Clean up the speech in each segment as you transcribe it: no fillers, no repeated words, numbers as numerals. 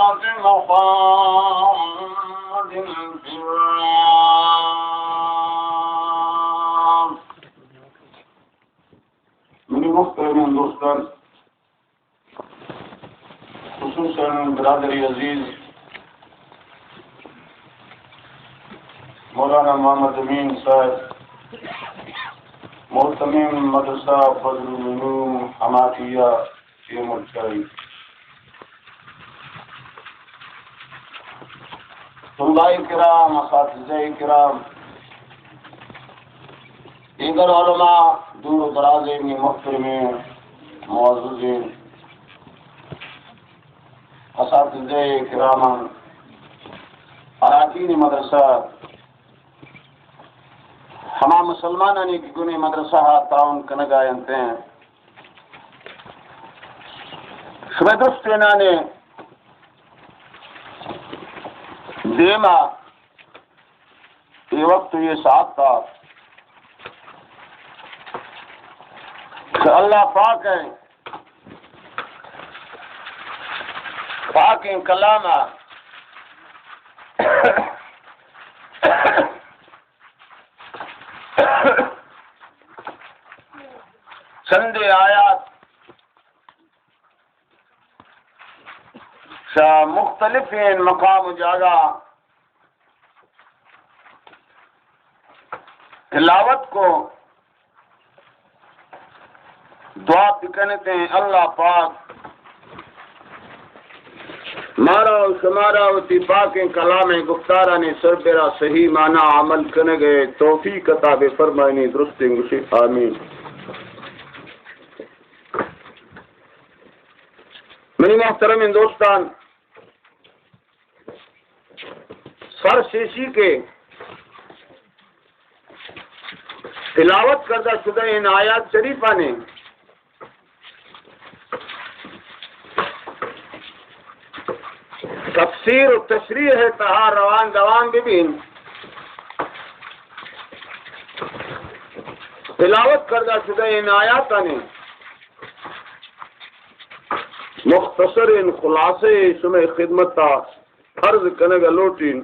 صلاة محمد في الرياض. میری محترم دوستان، خصوصاً برادری عزیز مولانا محمد امین صاحب، محتمم مدرسہ فضل العلوم حمادیہ یہ ملچائی، طلباء کرام، اساتذہ کرام، دیگر علماء، دور و دراز میں محترمین، معززین، اساتذہ کرام، اراکین مدرسہ، ہما مسلمانانی کی گنی مدرسہ تعاون کنگا ینتے ہیں شبدستینا نے دیما یہ وقت یہ ساتھ تھا کہ اللہ پاک ہے پاک ان کلامہ چند آیات مختلف مقام جگہ تلاوت کو دعا پکڑتے ہیں اللہ پاک مارا و شمارا وتی پاک کلام گفتارہ نے سربرا صحیح معنی عمل کرنے گئے توفیق عطا فرمائنی درست گشی آمین. میری محترم دوستان، سر شیشی کے تلاوت کردہ شدہ ان آیات شریفہ نے تفسیر و تشریح ہے تہا روان دوان ببین تلاوت کردہ شدہ ان آیات نے مختصر ان خلاصے شمع خدمت تا عرض کنگا لوٹین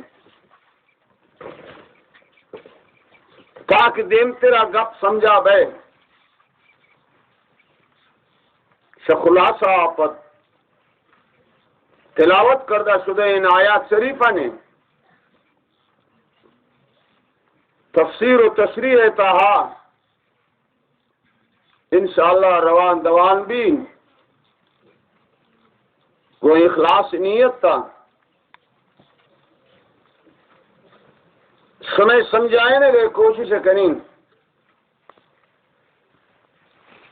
تاکہ دیم تیرا گپ سمجھا بے خلاصہ آپت تلاوت کردہ شدہ ان آیات شریفہ نے تفسیر و تشریح تہا انشاءاللہ روان دوان بھی وہ اخلاص نیت تھا سمجھ سمجھائیں نے کوشش کریں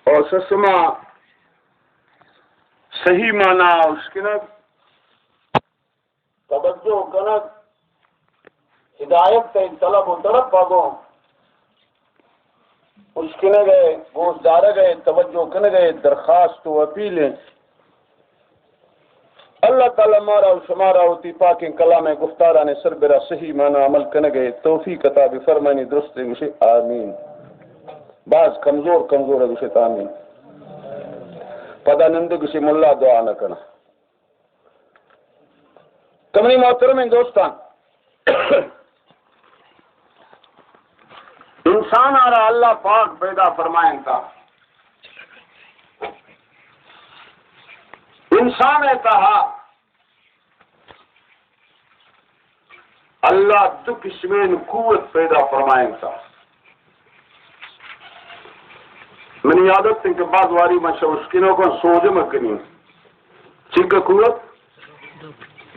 اور سسما صحیح معنی اس کی نا توجہ کنک ہدایت تے طلب و طلب باگوں اس کی نے گئے گوشت دارے گئے توجہ کنے گئے درخواست و اپیلیں اللہ تعالیٰ مارا و شمارا ہوتی پاک کلام گفتارہ نے سربرا صحیح معنی عمل کرنے گئے توفیق عطا فرمانی درست گشے آمین. بعض کمزور ہے گشے آمین. پدا نند گشے ملا دعا نہ کرنا. تمنی محترم دوستان، انسان آ رہا اللہ پاک پیدا فرمائیں کا انسان کہا اللہ دو قسمین قوت پیدا فرمائیں کا. میں نے عادت تھی کہ بعض واری میں شوشکینوں کو سوجھ مکنی چک قوت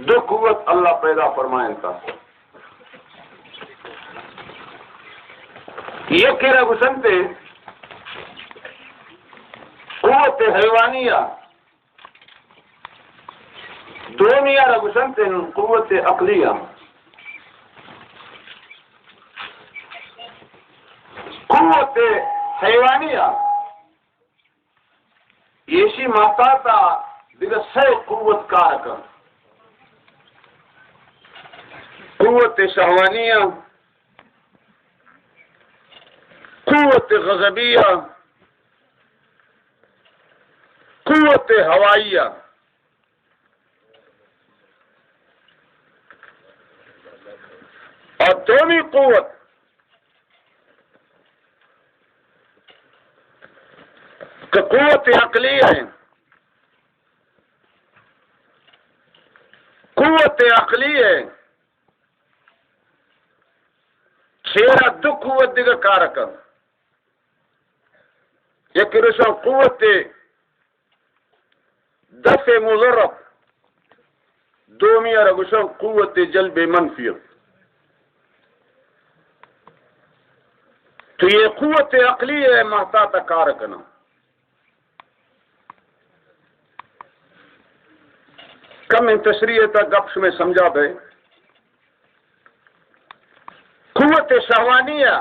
دو قوت اللہ پیدا فرمائیں کا. یہ کہہ گسنتے قوت حیوانیہ دونیا رگسنت قوت عقلیہ. قوت حیوانیہ یشی ماتا تا دیگر سے قوت کارکا قوت شہوانیہ، قوت غضبیہ، قوت ہوائیہ. دومی قوت کہ قوت عقلی ہے. قوت عقلی ہے چھیرا دو قوت دیگا کارکم. یکی رسول قوت دفع مضرب، دومی رسول قوت جلب منفی. تو یہ قوت عقلی ہے محتاط کارکنا. کم ان تشریح تک گپش میں سمجھا گئے. قوت شہوانیہ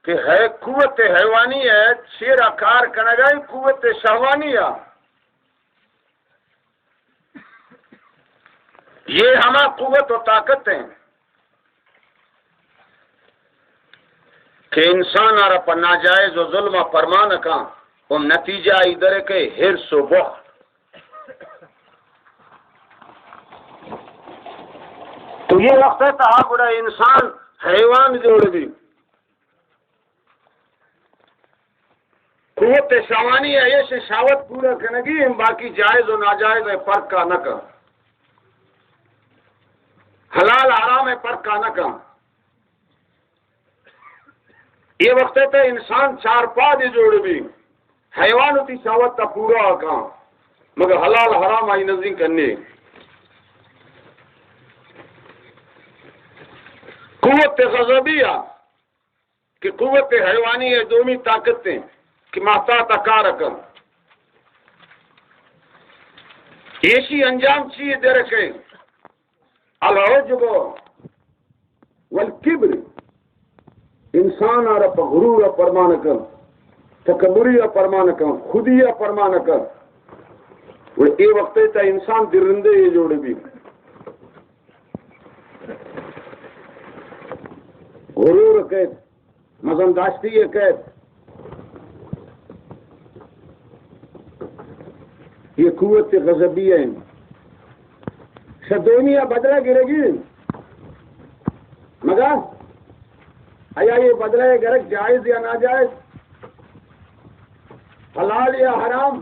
کہ ہے قوت حیوانی ہے شیرا کار کنگائی قوت شہوانیہ یہ ہما قوت و طاقت ہیں کہ انسان آرہ پر ناجائز و ظلم فرمان کا نتیجہ ادھر کے حرص و بخل. تو یہ وقت ہے تھا بڑا انسان حیوان جوڑ دی. قوت شہوانی ہے یہ شہوت پورا کرنگی باقی جائز و ناجائز ہے فرق کا نہ کر. حلال حرام ہے فرق کا نہ کر. یہ وقت ہے انسان چار پا دی جوڑ بھی حیوان ہوتی شہوت کا پورا کام مگر حلال حرام آئی نظر کرنے. قوت غضبیہ کہ قوت حیوانی ہے دومی طاقتیں کہ محتاط کارکم. ایسی انجام چیئے دے رکھے العجب والکبر انسان آرہ پا غرور پرمانکم تکبری پرمانکم خودی پرمانکم. وہ اے وقت تا انسان درندے یہ جوڑے بھی غرور قید مزنداشتی قید یہ قوت غضبیہ ہے. شدونیہ بدلہ گرے گی مگر آیا یہ بدلہ گرک جائز یا ناجائز حلال یا حرام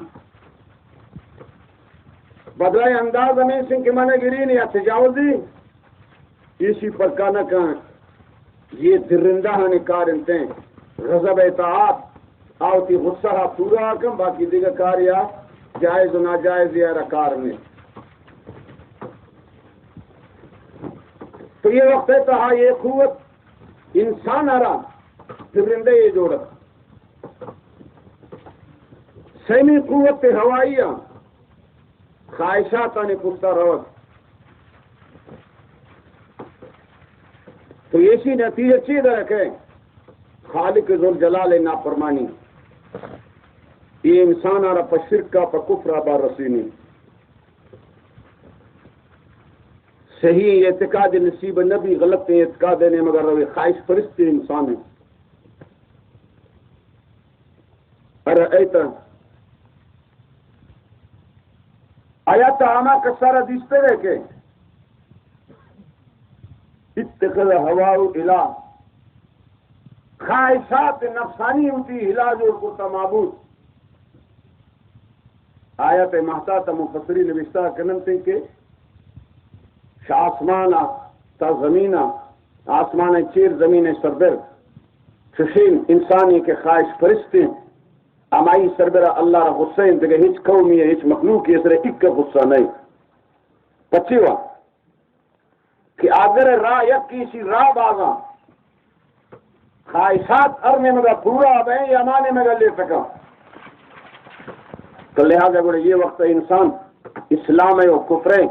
بدلہ انداز ہمیں سن کے معنی گرین یا تجاوزی اسی پر کانا کہاں یہ درندہ ہنے کار انتے غضب اطاعت آوتی غصہ پورا کم باقی دیگر کار یا جائز و ناجائز یا رکار میں. تو یہ وقت ہے تہا یہ قوت انسان آرہ درندے یہ جوڑا. سیمی قوت ہوائیہ خواہشات آنے پختہ روز. تو ایسی نتیجہ چیز رکھے خالق ذوالجلال نافرمانی. یہ انسان آرہ پر شرک کا پر کفر آبار رسینی. صحیح اعتقاد نصیب نبی غلط اعتقاد نے مگر روی خواہش پرست انسان ہے. ارائیتا آیات آما کا سارا حدیث پہ رکھے اتخذ ہواؤ الہ خواہشات نفسانی ہوتی ہلا جو کرتا معبود. آیت محتاط مفسرین نوشتہ کنن تھے کہ آسمان تا زمین آسمان چیر زمین سربر ششین انسانی کے خواہش پرستے امائی سربرہ اللہ را حسین دیکھے ہیچ قومی ہے ہیچ مخلوق ہے اس رہے ایک کا غصہ نہیں. پچھی ہوا کہ اگر راہ یک کسی راہ باغا خواہشات ارنے مگا پورا آبیں یا مانے مگا لے سکا. تو لہذا بڑے یہ وقت انسان اسلام ہے و کفر ہے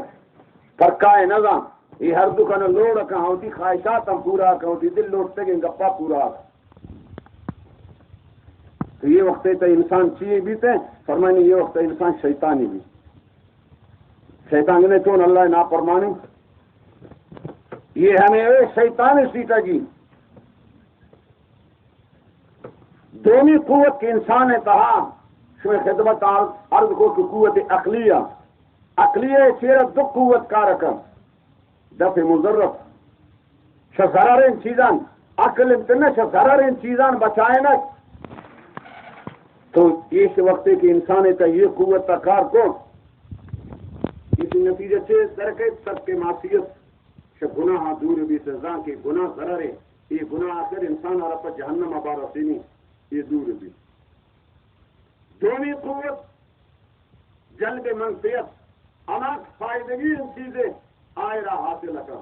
فرقائے نظام یہ ہر دکھانا لوڑ کہاں ہوتی خواہشات ہم پورا کہاں ہوتی دل لوٹتے کہ گپا پورا. تو یہ وقت ہے انسان چیئے بھی تھے فرمائنی یہ وقت ہے انسان شیطانی بھی شیطان نے چون اللہ نا فرمانی یہ ہمیں شیطان سیٹا کی دونی قوت کے انسان ہے تہا شوئے خدمت عرض کو کہ قوت عقلیہ چیرہ دو قوت کا رکم دفع مضرف ضررین چیزان عقل امتنا ضررین چیزان بچائنا تو اس وقت کہ انسان کا یہ قوت کار کو اس نتیجے سے درکے سب کے معصیت گناہ دور بھی سزا کے گناہ ضرر ہے یہ گناہ آخر انسان اور پر جہنم ابار سینی یہ دور بھی دونی قوت جلب منفیت اناک فائدگی ان چیزیں آئے رہا حاصل کا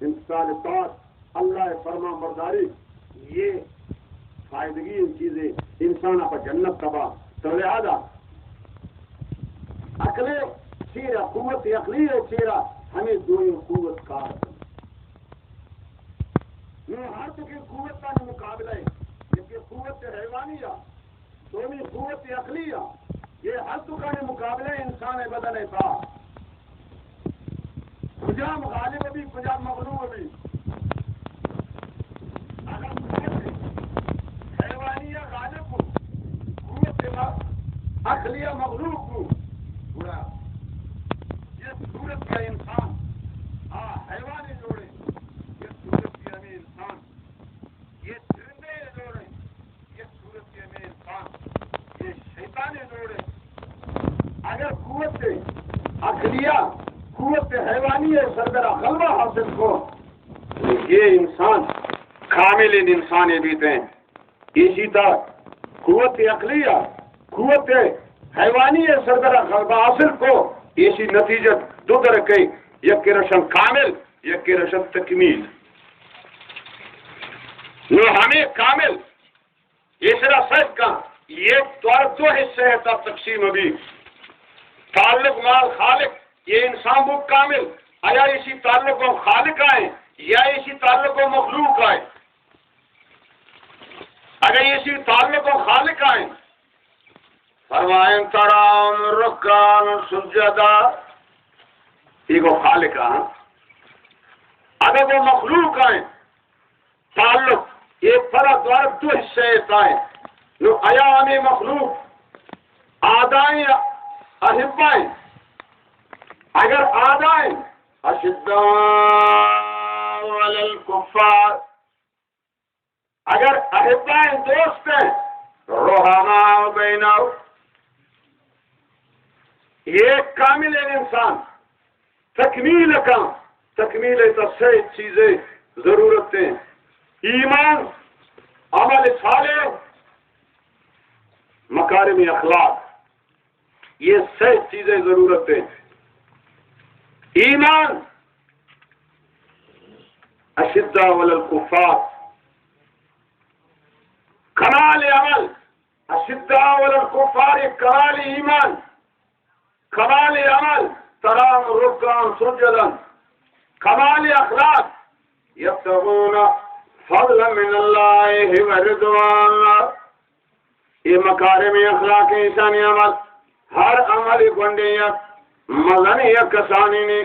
انسان طاعت اللہ فرما برداری یہ فائدگی ان چیزیں انسان پر جنت تباہ تو لہذا عقل چیرا قوت عقلی چیرا ہمیں دونوں قوت کا ہر تو کی قوت کا مقابلہ ہے جبکہ قوت حیوانیہ دونوں قوت عقلیہ یہ ہر تو کا مقابلہ انسان بدن تھا کجا مغالب بھی کجا مغلوب بھی اگر قوت حیوانیہ غالب کو قوت عقلیہ مغلوب کو برا یہ صورت کا انسان حیوانی جوڑے یہ صورت کے ہمیں انسان یہ چرندے جوڑے یہ صورت کے ہمیں انسان یہ شیطانے جوڑے اگر قوت عقلیہ قوت حیوانی ہے سربراہ غلبہ حاصل کو یہ انسان کامل انسان بیتے ہیں اسی طرح قوت عقلیہ قوت حیوانی ہے سربراہ غلبہ حاصل کو اسی نتیجہ دو درکے یک رشن کامل یک رشن تکمیل نو ہمیں کامل اسرا سچ کا یہ دو حصے ہے تب تقسیم ابھی تعلق مال خالق یہ انسان وہ کامل آیا اسی تعلق کو خالق آئے یا اسی تعلق کو مخلوق آئے اگر اسی تعلق کو خالق آئے فرمائیں ترام رکان سجدہ یہ کو خالق آئے اگر وہ مخلوق آئے تعلق یہ فرق دوار دو حصے آئے نو آیا ہمیں مخلوق آدائیں احبائیں اگر آدائیں اشداء علی الکفار اگر احبائیں دوست ہیں رحماء بینہم یہ کامل انسان تکمیل کا تکمیل تصحیح چیزیں ضرورتیں ایمان عمل صالح مکارم اخلاق یہ صحیح چیزیں ضرورتیں ایمان اشداء علی الکفار کمال عمل اشداء علی الکفار کمال ایمان کمال عمل ترام رکعا سجدا کمال اخلاق یبتغون فضلا من اللہ ورضوانا یہ مکارم اخلاق انسانی عمل ہر عمل گنڈیت مزنی یا کسانی نے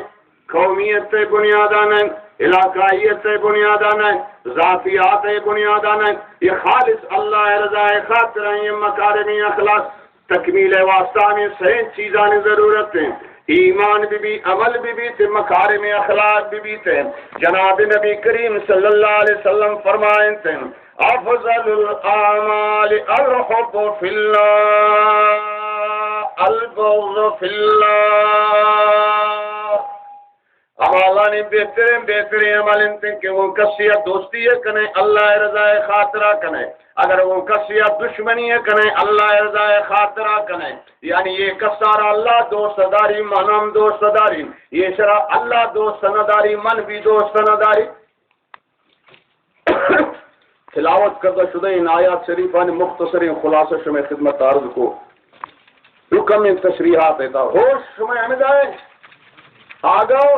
قومیت تے بنیادان ہے علاقائیت تے بنیادان ہے ذاتیات تے بنیادان ہے یہ خالص اللہ رضا خاطر ہیں یہ مکارمی اخلاق تکمیل واسطہ میں صحیح چیزاں ضرورت ہیں ایمان بھی عمل بھی تے مکارم اخلاق بھی تے جناب نبی کریم صلی اللہ علیہ وسلم فرمائیں تے افضل الاعمال الحب فی اللہ البغض فی اللہ اللہ نے بہترین عمل انتے کہ وہ کسیہ دوستی ہے کنے اللہ رضا خاطرہ کنے اگر وہ کسیہ دشمنی ہے کنے اللہ رضا خاطرہ کنے یعنی یہ کسارا اللہ دوست داری منم دوست داری یہ شرع اللہ دوست نداری من بھی دوست نداری تلاوت کردہ شدہ ان آیات شریفان مختصر خلاصہ شمع خدمت عرض کو رکم ان تشریحات دیتا ہوش شمع ہمیں جائے آگاؤ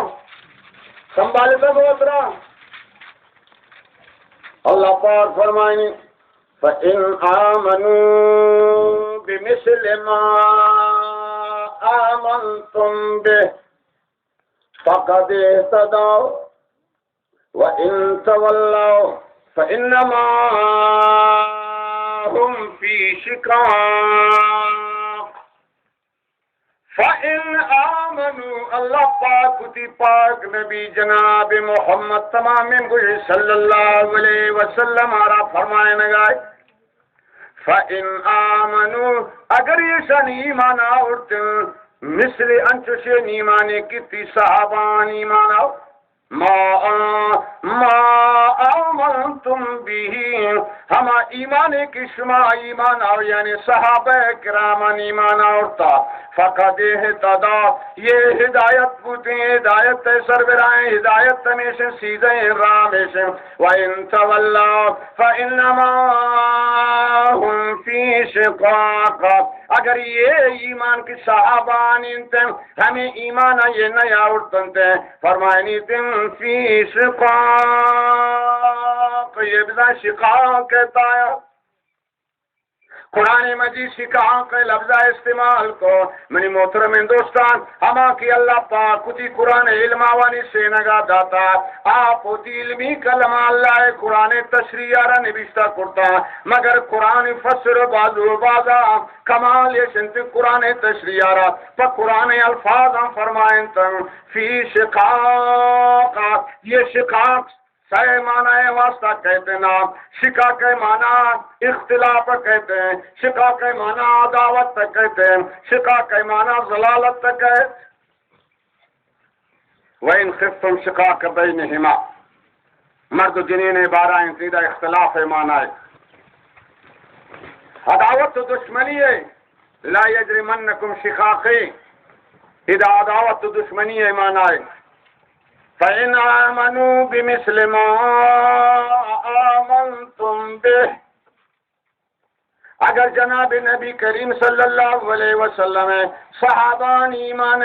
سنبھالتا بہت رہا اللہ پاک فرمائیں فَإِنْ آمَنُوا بِمِثْلِ مَا آمَنْتُمْ بِهِ فَقَدْ اهْتَدَوْا وَإِنْ تَوَلَّوْا فَإِنَّمَا هُمْ فِي شِقَاقٍ فَإِنْ آمَنُوا اللہ پاک اتی پاک نبی جناب محمد تمام گوش صلی اللہ علیہ وسلم آرہ فرمائے نگائے فَإِنْ آمَنُوا اگر یہ شان ایمان آورتے مثل انچوشے ایمانے کی تی صحابان ایمان آو ما آمنتم بھی ہما ایمانے کی شما ایمان آو یعنی صحابہ کرامان ایمان آورتا فقد اہتدا یہ ہدایت پوتے ہدایت سربرائیں ہدایت تمیشن سیدھیں رامیشن وَإِن تَوَلَّوْا فَإِنَّمَا هُمْ فِي شِقَاقٍ اگر یہ ایمان کی صحابان انتے ہمیں ایمان یہ نیا اڑتنتے فرمائنی تم فی شقاق یہ بزا شقاق کہتا ہے قرآن مجید شقاق لفظہ استعمال کو منی محترم دوستان ہما کی اللہ پاک کتی قرآن علم آوانی سے نگا داتا آپ ہوتی علمی کلمہ اللہ قرآن تشریعہ نبیشتہ کرتا مگر قرآن فسر بازو بازا کمال یہ شنت قرآن تشریعہ پا قرآن الفاظ ہم فرمائیں تن فی شقاق یہ شقاق سائے معنی واسطہ کہتے ہیں شقاق کے معنی اختلاف کہتے ہیں شقاق کے معنی عداوت کہتے ہیں شقاق کے معنی ضلالت کہتے ہیں وَإِنْ خِفْتُمْ شِقَاقَ بَيْنِهِمَا مرد و جنین بارہ انتیدہ اختلاف معنی عداوت و دشمنی ہے لا یجرمنکم شقاقی اذا عداوت و دشمنی ہے معنی فَإِنْ آمَنُوا بِمِثْلِ مَا آمَنْتُمْ بِهِ اگر جناب نبی کریم صلی اللہ علیہ وسلم صحابان ایمان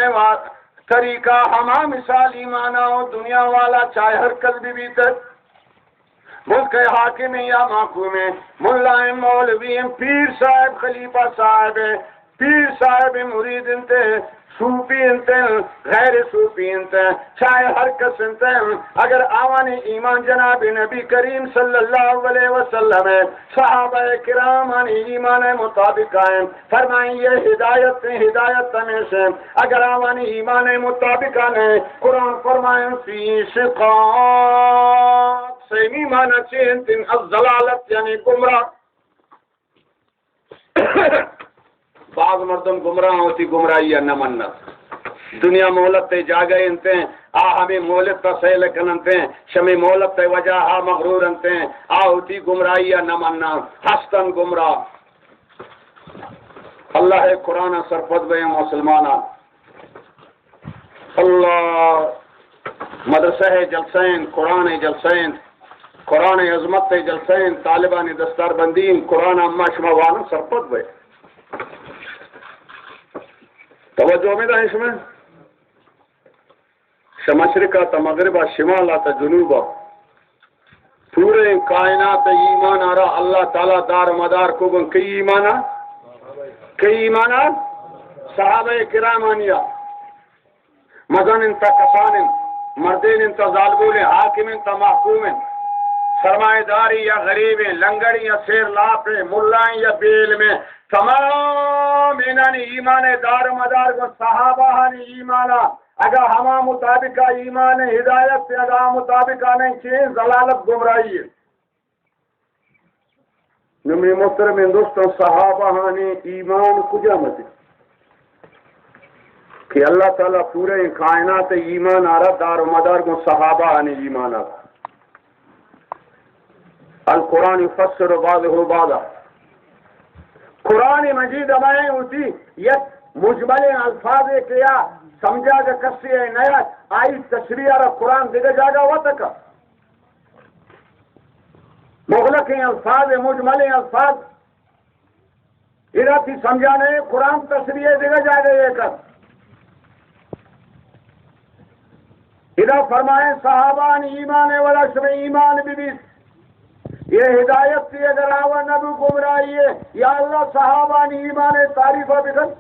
طریقہ ہما مثال ایمان ہو دنیا والا چاہے ہر قلبی بھی تک ملک حاکم یا محکوم ملائیں مولوی پیر صاحب خلیفہ صاحب پیر صاحب مرید انتے صوفی انتے غیر صوفی انتے چاہے ہر کس انتے اگر آوانی ایمان جناب نبی کریم صلی اللہ علیہ وسلم صحابہ کرام ایمان مطابق آئیں فرمائیں یہ ہدایت ہدایت میں سے اگر آوانی ایمان مطابق آئیں قرآن فرمائیں فی شقاق سیمی معنی چینتن الضلالت یعنی گمراہ بعض مردم گمراہ ہوتی گمراہی یا نہ منت دنیا مولت تے جا گئے انتے ہمیں مولت تا سیل کننتے شمی مولت تے وجہ مغرور انتے ہوتی گمراہی یا نہ مننا ہستن گمراہ اللہ قرآن سرپد بے مسلمانہ اللہ مدرسہ جلسین قرآن جلسین قرآن عظمت جلسین طالبان دستار بندین قرآن اما شموانا سرپد بے توجہ میں دا اس میں شمشرقہ تا مغربہ شمالہ تا جنوبہ پورے کائنات ایمان آ رہا اللہ تعالیٰ دار مدار کو بن کئی ایمانہ صحابہ کرامانیہ مدن انتا کسان مردین انتا ظالبول حاکم انتا محکوم سرمایہ داری یا غریب لنگڑی یا سیر لاپے ملائیں یا بیل میں تمام انہانی ایمان دار مدار کو صحابہ ایمانا اگر ہما مطابقہ ایمان ہدایت سے اگر مطابقہ نہیں چیز ضلالت گمراہی ہے نمی محترم ہندوستان صحابہ ایمان کجا مت کہ اللہ تعالیٰ پورے کائنات ایمان آ رہا دار مدار کو صحابہ ایمان آ رہا القرآن یفسر بعضہ بعضا قرآن مجید ہمیں ہوتی یک مجمل الفاظ کیا سمجھا گا کسی ہے نیا آئی تشریح رہا قرآن دیگا جاگا ہوا تک مغلق الفاظ مجمل الفاظ ارادی سمجھانے قرآن تشریح دیگا جاگا یہ کر ادھا فرمائیں صحابان ایمان والا شب ایمان بھی یہ ہدایت سے اگر آوا نبی گمراہی ہے یا اللہ صحابان ایمان تعریفہ بکن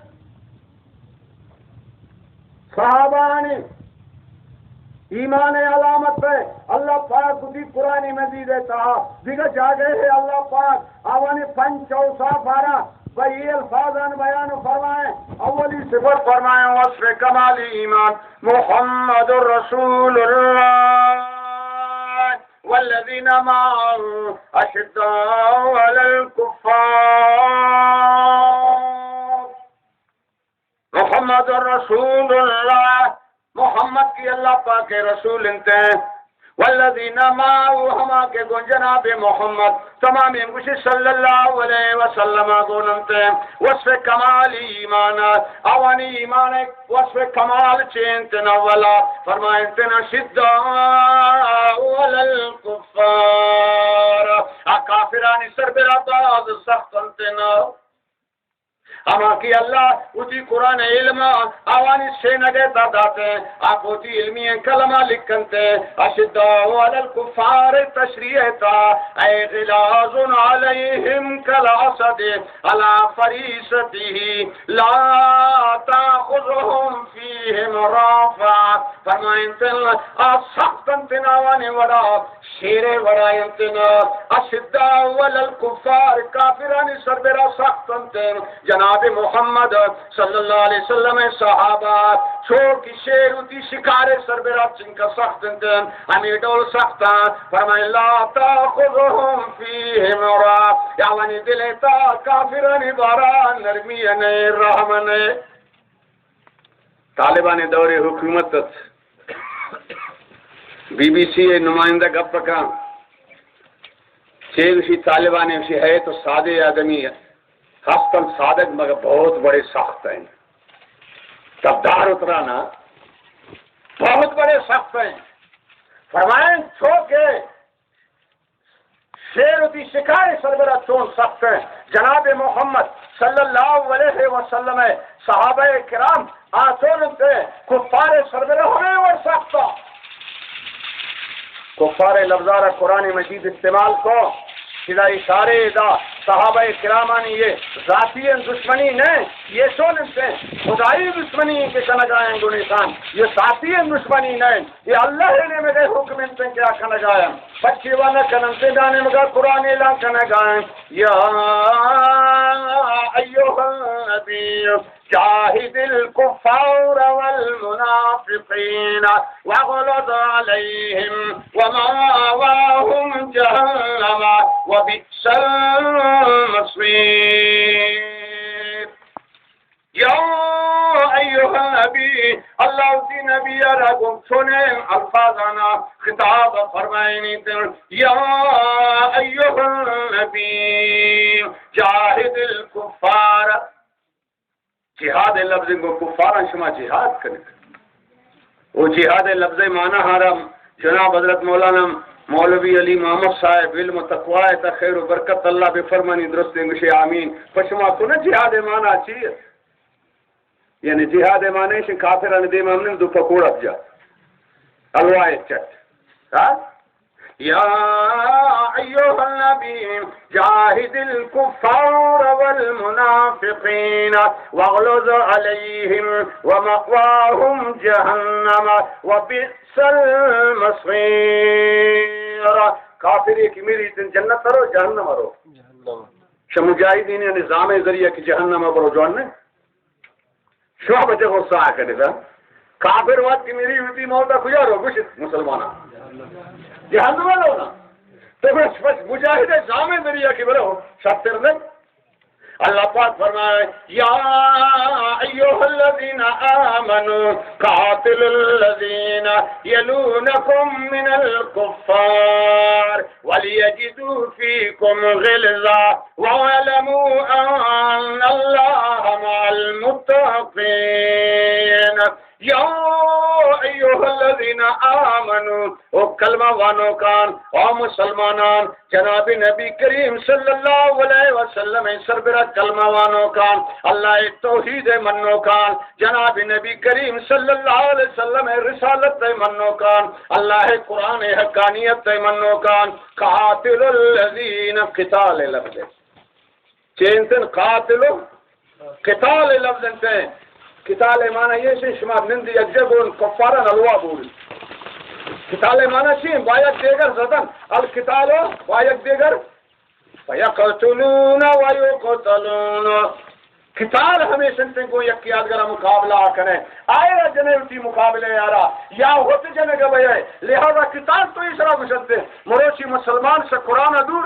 صحابان ایمان علامت ہے اللہ پاک اسی قرآن مجید ہے دیگر جا گئے ہیں اللہ پاک آوانی پنچ چوسا بارہ وہی الفاظ بیان فرمائیں. اولی صفت فرمائیں وصف کمال ایمان محمد رسول اللہ والذین معه اشداء علی الکفار. محمد رسول اللہ محمد کی اللہ پاک کے رسول انتے ہیں. والذین معه ہما کے گن جناب محمد تمام انگوشی صلی اللہ علیہ وسلم گوننتے ہیں. وصف کمال ایمان اوانی ایمان وصف کمال چینتن اولا فرمائنتن شداء علی الکفار کافرانی سربراباد سختنتن. اما کی اللہ اسی قرآن علم آوانی سے نگیتا داتے آپ اسی علمی کلمہ لکھنتے اشداء علی الکفار تشریح تا اے غلاظ علیہم کالاسد علی فریسته لا تاخذهم فیہم رافعت. فرمائنتن سختنتن آوانی وڑا شیر وڑائنتن اشداء علی الکفار کافرانی سربرا سختنتن. جناب محمد صلی اللہ علیہ وسلم صحابہ چھوٹی شیر ہوتی شکار سربراہ جن کا سخت انتن ہمیں ڈول سختا فرمائے لا تاخذهم فیہم رافعت یعنی دلیتا کافرانی بارا نرمی رحمن. طالبان دور حکومت بی بی سی نمائندہ گپ کا چیزی طالبان ہے تو سادے آدمی ہے خاصتاً صادق مگر بہت بڑے سخت ہیں. تبدار اترانا بہت بڑے سخت ہیں. فرمائیں چھو کے شیر ہوتی شکار سربراہ چون سخت ہیں. جناب محمد صلی اللہ علیہ وسلم صحابہ کرام آسون سے کفار سربراہ ہونے اور سخت. کفار لفظارہ قرآن مجید استعمال کو سیدھا اشارے دا صحابہ کرامانی یہ ذاتی دشمنی نہیں یہ سون سے خدائی دشمنی کے کنگائیں گو نشان یہ ذاتی دشمنی نہیں یہ اللہ نے میرے حکم سے کیا کنگائیں بچی والا کنن سے جانے مگا قرآن اعلان کنگائیں یا ایوہ النبی جاہد الکفار والمنافقین وغلظ علیہم وماواہم جہنم وبئس المصیر. یا ایوہ النبی اللہ کی نبی رگم سنے الفاظانا خطاب فرمائنی تر یا ایوہ النبی جاہد الکفار. جہاد لفظ کو کفار شما جہاد کرنے وہ جہاد لفظ معنی حرم. جناب حضرت مولانا مولوی علی محمد صاحب علم و تقوی تا خیر و برکت اللہ بفرمانی درست انگشی آمین. پشما کو نا جہاد معنی چیئے یعنی جہاد معنی شن کافران دے ممنن دو پکوڑ اب جا الوائے چٹ یا ایوہ النبی جاہد الکفار والمنافقین واغلظ علیہم ومأواہم جہنم وبئس المصیر. کافر ایک میری جنت کرو جہنم کرو شمجاہدین نظام ذریعہ کی جہنم کرو جوان نے شو بچے غصہ آ کرے تھا کافر وقت کی میری ہوتی موتا کجا رو گوشت مسلمانہ جہنم لو نا تو بس مجاہد جامع ذریعہ کی برو شاطر نہیں. اللہ پاک فرمائے یا ایوہ الذین آمنوا قاتلوا الذین یلونکم من الکفار ولیجدوا فیکم غلظہ وَاعْلَمُوا أَنَّ اللَّهَ مَعَ الْمُتَّقِينَ. یا ایوہ الذین آمنوا او کلمہ وانو کان او مسلمانان جناب نبی کریم صلی اللہ علیہ وسلم سربراہ کلمہ وانو کان اللہ توحید منو کان جناب نبی کریم صلی اللہ علیہ وسلم رسالت منو کان اللہ قرآن حقانیت منو کان قاتل الذین قتال لفظ چینتن قاتلو قتال لفظ انتیں قتال معنی یہ سے شما نندی اجبون کفارن الوا بولی قتال معنی چین باید دیگر زدن القتال باید دیگر فَيَقْتُلُونَ وَيُقْتَلُونَ قتال ہمیشہ کو یک یادگار مقابلہ کریں آئے جنے اٹھی مقابلے یارا یا ہوتے جنے گا بھائی لہذا قتال تو اس طرح گزرتے مروچی مسلمان سے قرآن دور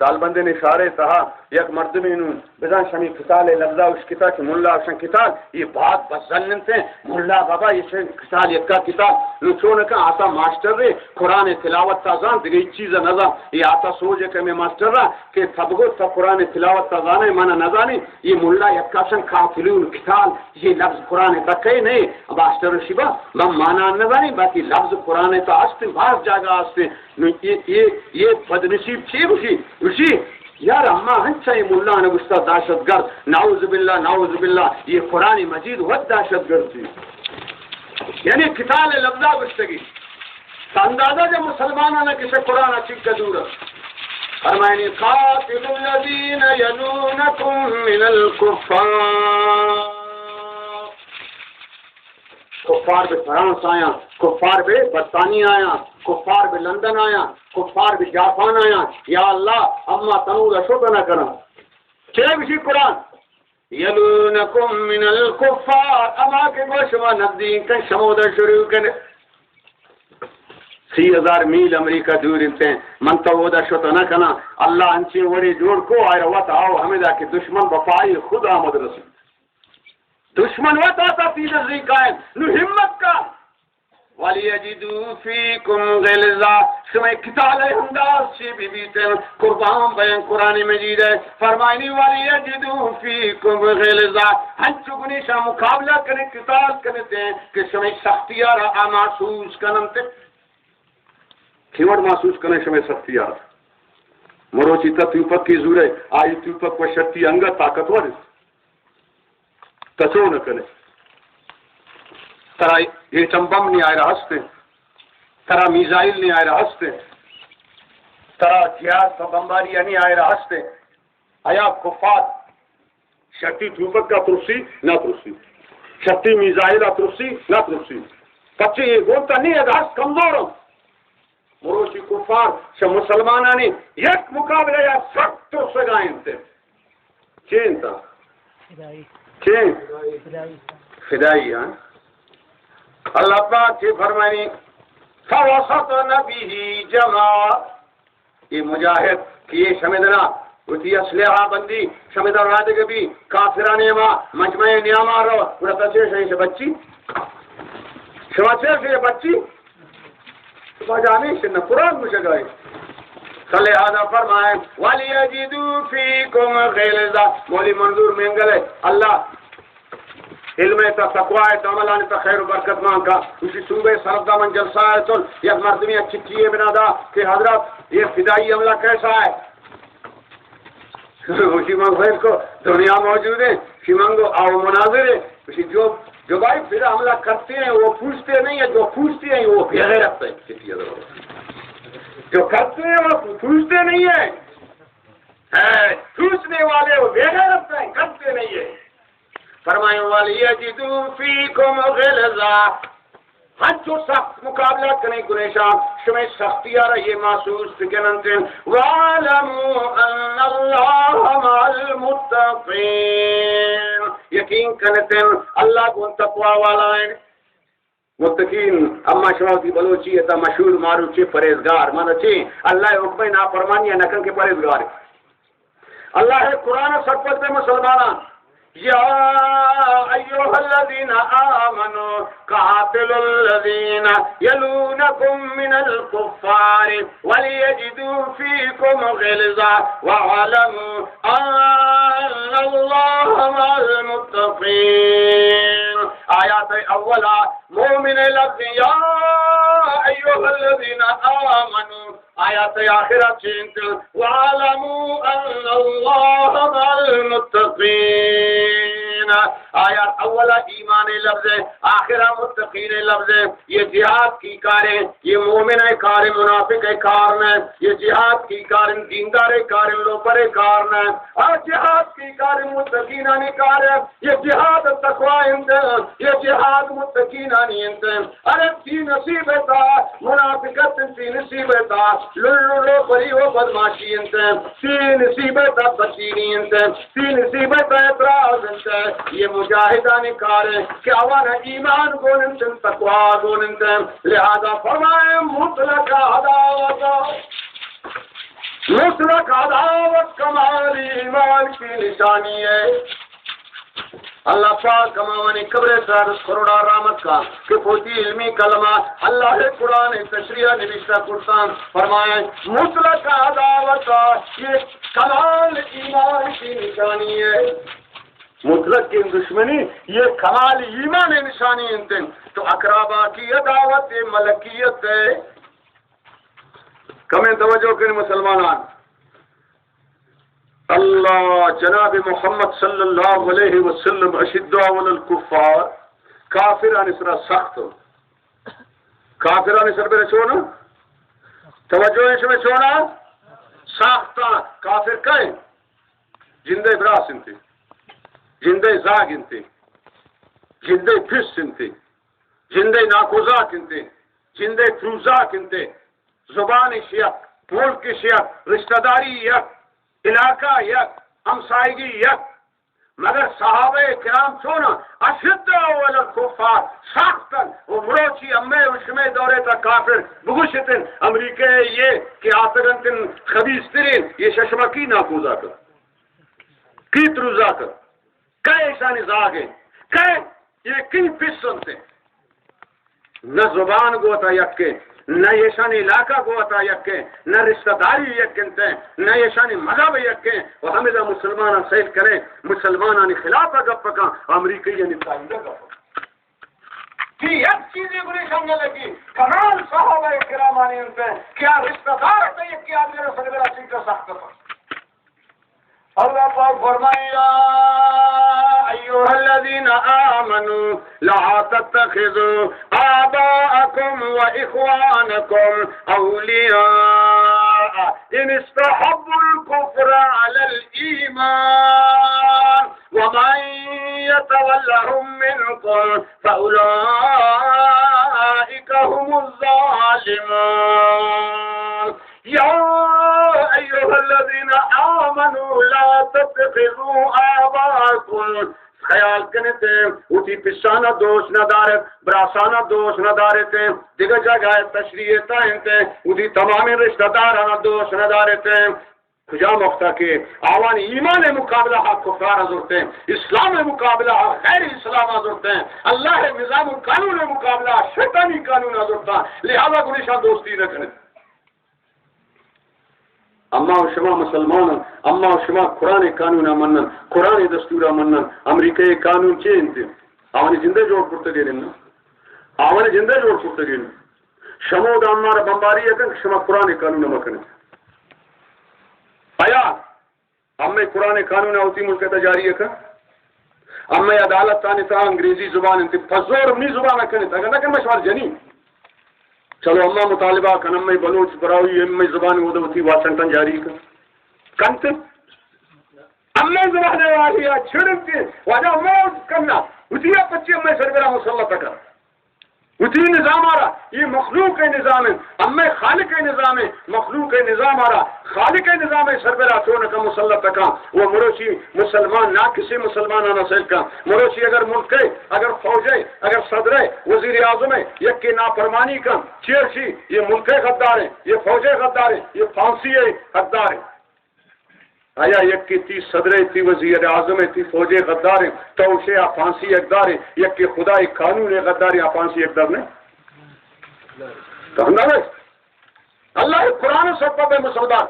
دال بندے نے اشارے تہا یک مردمی نون بزان شمی قتال لفظہ اس کتاب کی ملا اشن قتال یہ بات بس ظلنتے ہیں ملا بابا یہ قتال یک کا کتاب لچونے کا آتا ماسٹر رے قرآن تلاوت تازان دیگه چیز نظام یہ آتا سوچے کہ میں ماسٹر رہا کہ سبگو تا قرآن تلاوت تازان ہے مانا نظانی یہ ملا یک کاشن قاتلون قتال یہ لفظ قرآن تک کئی نہیں ماسٹر شبا من مانا نظانی باقی لفظ قرآن تا آستے بعض جاگہ آستے یہ بدنصیب چی اسی یار اما ہنچا یہ ملا نے گشتہ دہشت گرد نعوذ باللہ یہ قرآن مجید ود دہشت گرد تھی یعنی قتال لفظہ گشتگی اندازہ جب مسلمانوں نے کسے قرآن اچھی کدور فرمائنی قاتل الذین یلونکم من الکفار کفار بے فرانس آیا کفار بے برطانیہ آیا کفار بے لندن آیا کفار بے جاپان آیا یا اللہ اما تنور اشوک نہ کرنا چلے بشی قرآن یلونکم من الکفار اما کے گوشما نقدین کن شمودہ شروع کرنے 3000 میل امریکہ دور انتے ہیں منتوودہ شوتا نہ کرنا اللہ انچین وڑی جوڑ کو آئے روات آؤ ہمیں دا کہ دشمن بفائی خود آمد رسول دشمن وطا تا تیز ریکائن نو ہمت کا وَلِيَجِدُوا فِيكُمْ غِلْظَةً شمع قتال انداز سے بھی بیتے قربان بیان قرآن مجید ہے فرمائنی وَلِيَجِدُوا فِيكُمْ غِلْظَةً ہنچو گنیشہ مقابلہ کرنے قتال کرتے ہیں کہ شمع سختیار محسوس کرنتے کھیوڑ محسوس کرنے شمع سختیار مروچی تا تیوپک کی زور ہے آئی تیوپک و شرطی انگا طاقتور ہے کسو نہ کرے ترا یہ چمبم نہیں آئے رہا ہستے ترا میزائل نہیں آئے رہا ہستے ترا جہاز بمباری نہیں آئے رہا ہستے آیا کفار شرطی دھوپک کا ترسی نہ ترسی شرطی میزائل ترسی نہ ترسی بچے یہ بولتا نہیں ہے ہست کمزور ہوں مروشی کفار سے مسلمانانی یک مقابلہ یا سخت تو سگائیں تھے چین تھا چین فدائی ہاں اللہ پاک کی فرمانی فوسطن به جماع یہ مجاہد کی یہ شمدنا اتی اسلحہ بندی شمدر رادے بھی کافرانی ما مجمع نیاما رو ورطا سے بچی شمچے سے بچی مجامی سے نہ قرآن مجھے گئے صلی اللہ فرمائے وَلِيَجِدُوا فِيكُمْ غِلْظَةً مولی منظور مینگل ہے اللہ علم تا تقوی تا عملان تا خیر و برکت مانگا اسی صوبے سرفدہ من جلسہ ہے تو یک مردمی اچھی چیئے بنا دا کہ حضرت یہ فدائی عملہ کیسا ہے اسی منگ خیر کو دنیا موجود ہے اسی منگو آو مناظر ہے اسی جو بھائی پھر عملہ کرتے ہیں وہ پوچھتے نہیں ہے جو پوچھتے ہیں وہ بھیغے رکھتے ہیں جو کرتے ہیں وہ پوچھتے نہیں ہیں پوچھنے والے وہ بھیغے رکھتے ہیں کرتے نہیں ہے فرمائے وَلِيَجِدُوا فِيكُمْ غِلْظَةً ہن جو سخت مقابلہ کریں گنیشان شمع سختی آ رہا یہ محسوس فکرنتے ہیں وَعَلَمُوا أَنَّ اللَّهَ مَعَ الْمُتَّقِينَ یقین کرتے ہیں اللہ کو تقوی والا ہے متقین اما شواتی بلوچی ہے تا مشہور معروف چی پرہیزگار مانا چی اللہ حکم نافرمانی نکن کے پرہیزگار اللہ قرآن سرپت میں مسلمانان یا ایوہ الذین آمنوا قاتلوا الذین یلونکم من الکفار ولیجدوا فیکم غلظة وعلموا ان اللہ مع المتقین آیات اولا مومن لفظ یا ایوہ الذین آمنوا آیات آخرہ چینت وعلموا ان اللہ مع المتقین آیات اولا ایمان لفظ آخرہ متقین لفظ یہ جہاد کی کاریں یہ مومن کار منافق کار میں یہ جہاد کی کار دیندار کار لوپر کار میں اور جہاد کی کار متقینانی کار یہ جہاد تقوی اندر یہ جہاد متقینانی اندر ارے تی نصیب تھا منافقت تی نصیب تھا للو بری و بدماشی انتے تین نصیبت بدینی انتے تین نصیبت اعتراض انتے یہ مجاہدان کار ہے کہ آوانا ایمان گوننتن تقوی گوننتن لہذا فرمائے مطلق عداوت کمال ایمان کی نشانی ہے اللہ پاک کماوانی قبر سر کروڑا رحمت کا کہ پوتی علمی کلمہ اللہ قرآن تشریح نوشتہ قرآن فرمائے مطلق عداوت یہ کمال ایمان کی نشانی ہے مطلق کی دشمنی یہ کمال ایمان نشانی انتن تو اقرابا کی عداوت ملکیت ہے کمیں توجہ کریں مسلمانان اللہ جناب محمد صلی اللہ علیہ وسلم اشداء علی الکفار کافران اسرا سخت کافران اسرا بے چھونا توجہ اس میں چھونا سخت کافر کہیں جندے براس انتے جندے زاگ انتے جندے پھس انتے جندے ناکوزاک انتے جندے تروزاک انتے زبان شیعہ ملک شیعہ رشتہ داری یک علاقہ یک ہمسائیگی یک مگر صحابہ کرام چھونا اشد اول الکفار ساختن وہ مروچی امے وشمے دورے تا کافر بگوشتن امریکہ یہ کہ آتگنتن خبیث ترین یہ ششمکی ناکوزا کر کی تروزا کر کئے ایسانی زاگیں کئے یہ کی پسنتے نہ زبان گوتا یکے نہ یہ شان علاقہ کو عطا یکے نہ رشتہ داری یکتے نہ یہ شان مذہب یکے وہ ہمیں مسلمان سیل کریں مسلمان خلاف گپ کا امریکی گپ کہ ایک چیزیں بری سمجھنے لگی کمال صحابہ کرامانی ان پہ کیا رشتہ دار تھے یہ کیا میرا سگرا چیز کا سخت پر اللہ پاک فرمایا ایوہ الذین آمنوا لا تتخذوا آباءکم و اخوانکم اولیاء ان استحبوا الكفر علی الایمان ومن يتولهم منكم فأولئك هم الظالمون يا أيها الذين آمنوا لا تتخذوا آباءكم خیال کرتے اسی پشانہ دوش نہ دارت براسانہ دوش نہ دارتے دیگر جگہ تشریح تاہنتے اسی تمام رشتہ دارانہ دوش نہ دارتے کجا مختہ کے آوان ایمان مقابلہ حق کفار حضرتے اسلام مقابلہ غیر اسلام حضرتے اللہ نظام قانون مقابلہ شیطانی قانون حضرتا لہذا گنشان دوستی نہ کریں اما و شما مسلمان اما و شما قرآن قانون منن قرآن دستور منن امریکہ قانون چے انتے آوانی زندہ جوڑ پڑتے گئے نا آوانی زندہ جوڑ پڑتے گئے شمود ہمارا بمباری ہے کہ شما قرآن قانون مکنے آیا ہمیں قرآن قانون ہوتی ملک تجاری ہے کہ ہمیں عدالت تانی تا انگریزی زبان انتی فضور اپنی زبان کرنے تا کہ میں شمار جنی چلو اما مطالبہ کن امی بلوچ براوی امی زبان ودوتی واشنگٹن جاری کر کنتے امی زبان والی چھڑکتے واجہ موت کرنا اسی پچی امی سرگرہ مسلط کر اسی نظام آ رہا یہ مخلوق نظام ہے امی خالق نظام ہے مخلوق نظام آ رہا خالق نظام ہے سربراہ چون کا مسلط کا وہ مروشی مسلمان نہ کسی مسلمان نسل کا مروشی اگر ملک ہے اگر فوج ہے اگر صدر ہے وزیر اعظم ہے یک کی نافرمانی کا چیرشی یہ ملک غدار ہے یہ فوج غدار ہے یہ پھانسی ہے غدار ہے آیا یک کی تی صدر تی وزیر اعظم تی فوج غدار ہے تو اسے پھانسی اقدار ہے یک کی خدای قانون غدار ہے پھانسی اقدار نہیں تو ہم اللہ قرآن سبب مسودہ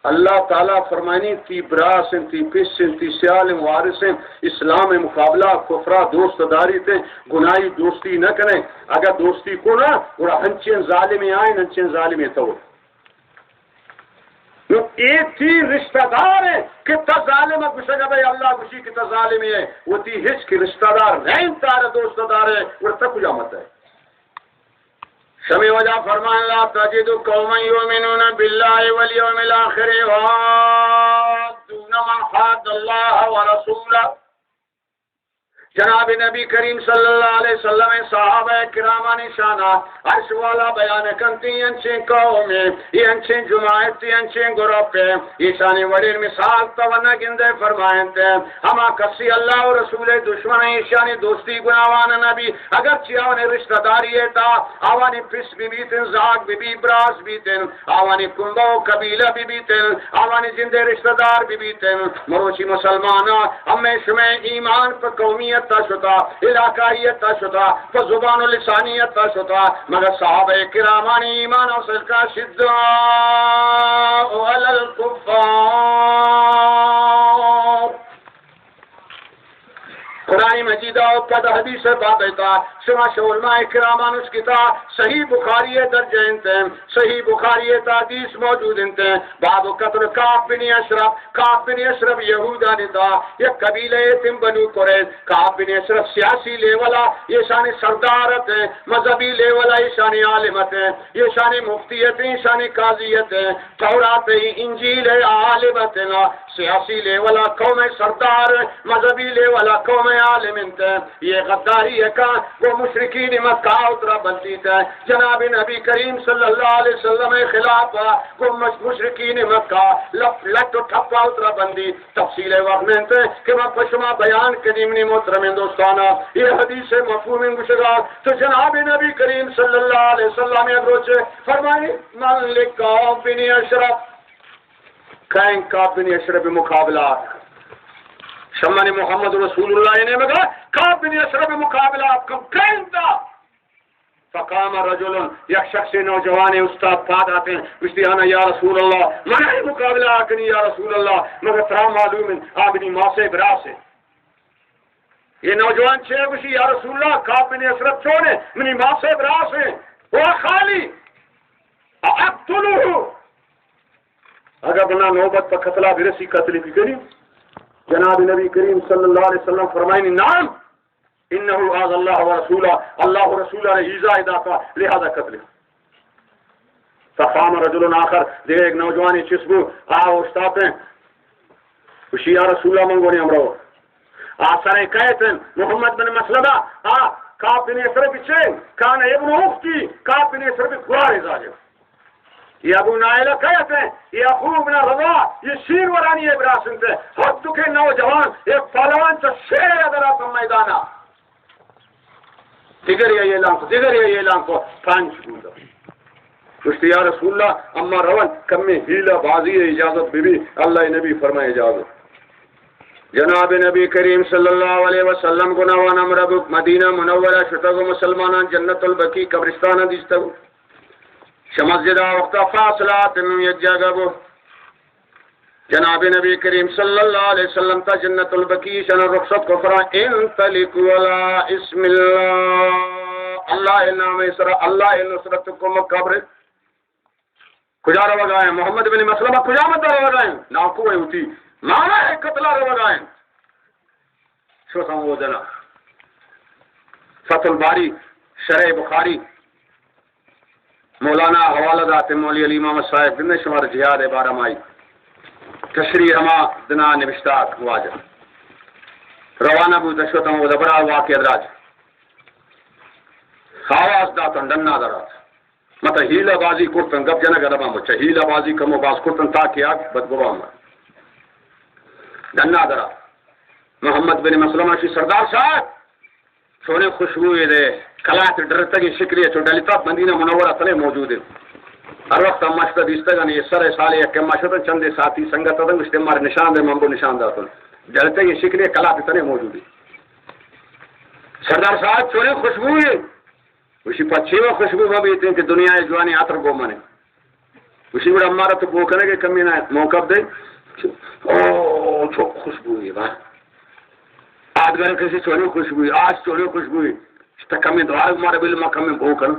اللہ تعالیٰ فرمانی تی براسن تی پسن تی سیالم وارثن اسلام مقابلہ کفرہ دوست داری تے گناہی دوستی نہ کریں اگر دوستی کو نہ اور ہنچین ظالمی آئیں ہنچین ظالمی تو ایک تھی رشتہ دار ہے کتا ظالم ہے کچھ بھائی اللہ کچھ کتا ظالمی ہے وہ تی ہچ کی رشتہ دار نہیں تارے دوست دار ہے وہ تک کجا مت ہے شمی وجہ فرمان لا تجد قوما یؤمنون باللہ والیوم الاخر وادون من حاد اللہ ورسولہ جناب نبی کریم صلی اللہ علیہ وسلم صحابہ کرامانی شانہ عرش والا بیان کنتی انچیں قومیں یہ انچیں جماعت یہ انچیں گروپ ہے یہ شانی وڑیر مثال تونا گندے فرمائیں تے ہما کسی اللہ و رسول دشمن ہے شانی دوستی گناوان نبی اگر چیاوانی رشتہ داری ہے تا آوانی پس بی بیتن زاگ بی بی براس بیتن آوانی کنبو قبیلہ بی بیتن آوانی جندے رشتہ دار بی بیتن مروچی مسلمانا ہمیں شمع ایمان پر قومیت تا شتا علاقائیت تا شتا فزبان و لسانیت تا شتا مگر صحابہ کرامانی ایمان و صدقہ شدہ علی الکفار قرآن مجیدہ و قد حدیث بابیتا شما علماء کرامان اس کتاب صحیح بخاری درج انتے صحیح بخاری حدیث موجود انتے باب قتل کعب بن اشرف یہودا نتا یہ قبیلہ تم بنو قریظ کعب بن اشرف سیاسی لیولا یہ شان سردارت ہے مذہبی لیولا یہ شان عالمت ہے یہ شان مفتیت ہے شان قاضیت ہے تورات ہے انجیل ہے عالمت ہے سیاسی لیولا قوم سردار مذہبی لیولا قوم عالم انتے یہ غداری ہے کہ وہ مشرکین مکہ اترا بنتی تھے جناب نبی کریم صلی اللہ علیہ وسلم خلاف وہ مشرکین مکہ لٹ و ٹھپا اترا بندی تفصیل وقت میں تھے کہ میں پشما بیان قدیمنی محترم ہندوستانہ یہ حدیث مفہوم گشگا تو جناب نبی کریم صلی اللہ علیہ وسلم اگروچے فرمائی من لکا بن اشرف کہیں کعب بن اشرف مقابلات شمن محمد رسول اللہ نے مگا کعب بن اشرف مقابلات کم کہیں دا فقام رجل یک شخص نوجوان استاد پاد آتے ہیں وشتیانا یا رسول اللہ منعی مقابلہ آکنی یا رسول اللہ مگر ترا معلوم آبنی ماں سے برا سے یہ نوجوان چھے وشی یا رسول اللہ کعب بن اشرف چونے منی ماں سے برا سے وہ خالی اقتلوہ اگر بنا نوبت پر قتلہ برسی قتل کی کریم جناب نبی کریم صلی اللہ علیہ وسلم فرمائنی نام انہو آز اللہ و رسولہ اللہ و رسولہ نے ایزا ادا کا لہذا قتل فقام رجل آخر دے ایک نوجوانی چسبو استاپ ہیں وشی یا رسولہ منگونی امرو آسرے کہتے محمد بن مسلمہ کعب بن اشرف چھے کان ابن اختی کعب بن اشرف قرار ازاجب یہ ابو نائلہ کہتے ہیں یہ ابو ابن رضا یہ شیر ورانی ابراسن تھے حد کے نوجوان ایک پہلوان سے شیر ادرات میدانہ دیگر یہ اعلان کو پانچ بولا کشتی یا رسول اللہ اما روان کم میں ہیلہ بازی اجازت بھی اللہ نبی فرمائے اجازت جناب نبی کریم صلی اللہ علیہ وسلم کو نوان امرب مدینہ منورہ شتگ مسلمانان جنت البقی قبرستانہ دیستگو شمسجدہ وقتا فاصلات میں یک جگہ وہ جناب نبی کریم صلی اللہ علیہ وسلم تا جنت البقی شن رخصت کو فرا انطلقوا علی اسم اللہ اللہ نام اسرا اللہ نصرتکم قبر کجا رو گائیں محمد بن مسلمہ کجا مت رو گائیں ناکو ہوتی مانا ہے قتلہ رو گائیں شو سمو جنا فتح الباری شرح بخاری مولانا حوالہ دات مولی علی امام صاحب دن شمار جہاد بارہ مائی تشریح ہما دنا نوشتاک واجہ روانہ بود دشوتم و دبرا واقع ادراج خواست داتن ڈننا درات مطا ہیلہ بازی کرتن گب جنگ ادبا مچا ہیلہ بازی کمو باز کرتن تاکی آگ بدگوبا ہمارا ڈننا درات محمد بن مسلمہ شی سردار صاحب سونے خوشبوئی دے کلات ڈرتگی شکریہ چو ڈلیتات مدینہ منورہ تلے موجود ہے ہر وقت ہم مشتہ دیستگا نہیں سر سالے یا کم مشتہ چندے ساتھی سنگت تدنگ اس دے مارے نشان دے ممبو نشان داتن ڈلتگی شکریہ کلات تلے موجود ہے سردار صاحب سونے خوشبوئی ہے اسی پچھیوہ خوشبو بھابیتے ہیں کہ دنیا جوانی آتر گو منے اسی بڑا ہمارا تو گو کرنے کے کمی نہ موقع دے اوہ چھو خوشبوئی ہے آج گھر کسی چوری خوشبوئی آج چوری خوشبوئی کمی دعا ہمارے بلما کمی بھوکن